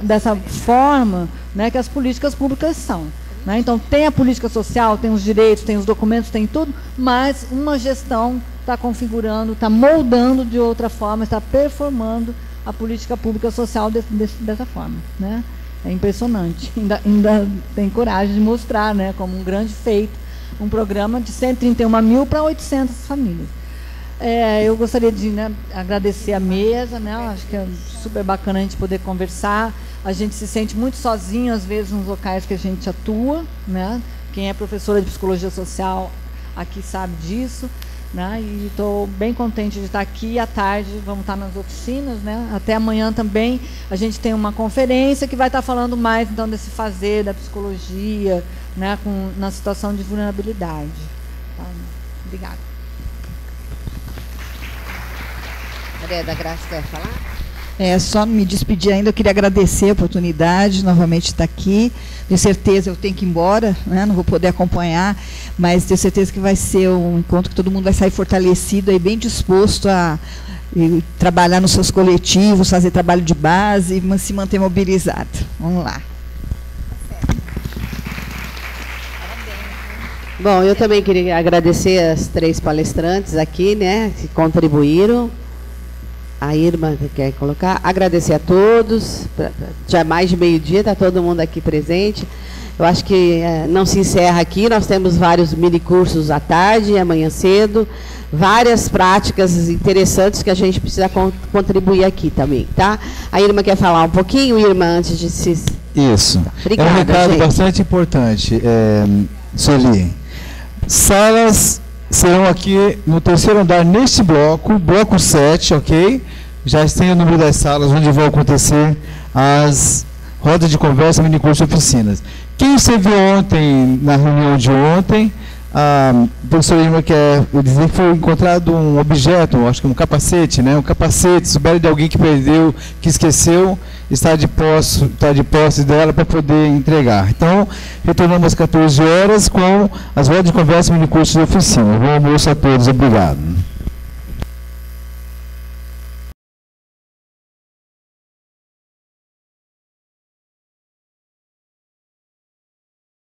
dessa forma, né, que as políticas públicas são. Né? Então, tem a política social, tem os direitos, tem os documentos, tem tudo, mas uma gestão está configurando, está moldando de outra forma, está performando a política pública social dessa forma. Né? É impressionante. Ainda tem coragem de mostrar, né, como um grande feito, um programa de 131 mil para 800 famílias. Eu gostaria de, né, agradecer a mesa, né, acho que é super bacana a gente poder conversar. A gente se sente muito sozinho, às vezes, nos locais que a gente atua. Né? Quem é professora de psicologia social aqui sabe disso. Né? E estou bem contente de estar aqui. À tarde vamos estar nas oficinas. Né? Até amanhã também a gente tem uma conferência que vai estar falando mais então, desse fazer da psicologia, né, na situação de vulnerabilidade. Tá? Obrigada. Maria da Graça quer falar? Só me despedir ainda, eu queria agradecer a oportunidade, novamente estar aqui. Tenho certeza, eu tenho que ir embora, né, não vou poder acompanhar, mas tenho certeza que vai ser um encontro que todo mundo vai sair fortalecido, aí, bem disposto a trabalhar nos seus coletivos, fazer trabalho de base e se manter mobilizado. Vamos lá. Bom, eu também queria agradecer as 3 palestrantes aqui, né, que contribuíram. A Irma quer colocar, agradecer a todos, já mais de meio-dia, está todo mundo aqui presente. Eu acho que não se encerra aqui, nós temos vários mini-cursos à tarde, amanhã cedo, várias práticas interessantes que a gente precisa contribuir aqui também, tá? A Irma quer falar um pouquinho, Irma, antes de se... Isso. Obrigada, é um recado gente. bastante importante, Sueli. Salas serão aqui no 3º andar, neste bloco 7, ok? Já tem o número das salas onde vão acontecer as rodas de conversa, minicurso e oficinas. Quem esteve ontem, na reunião de ontem, a professora Irma quer dizer que foi encontrado um objeto, acho que um capacete, né? Um capacete, souberam de alguém que perdeu, que esqueceu, está de posse dela para poder entregar. Então, retornamos às 14 horas com as rodas de conversa, minicursos e oficinas. Bom almoço a todos, obrigado.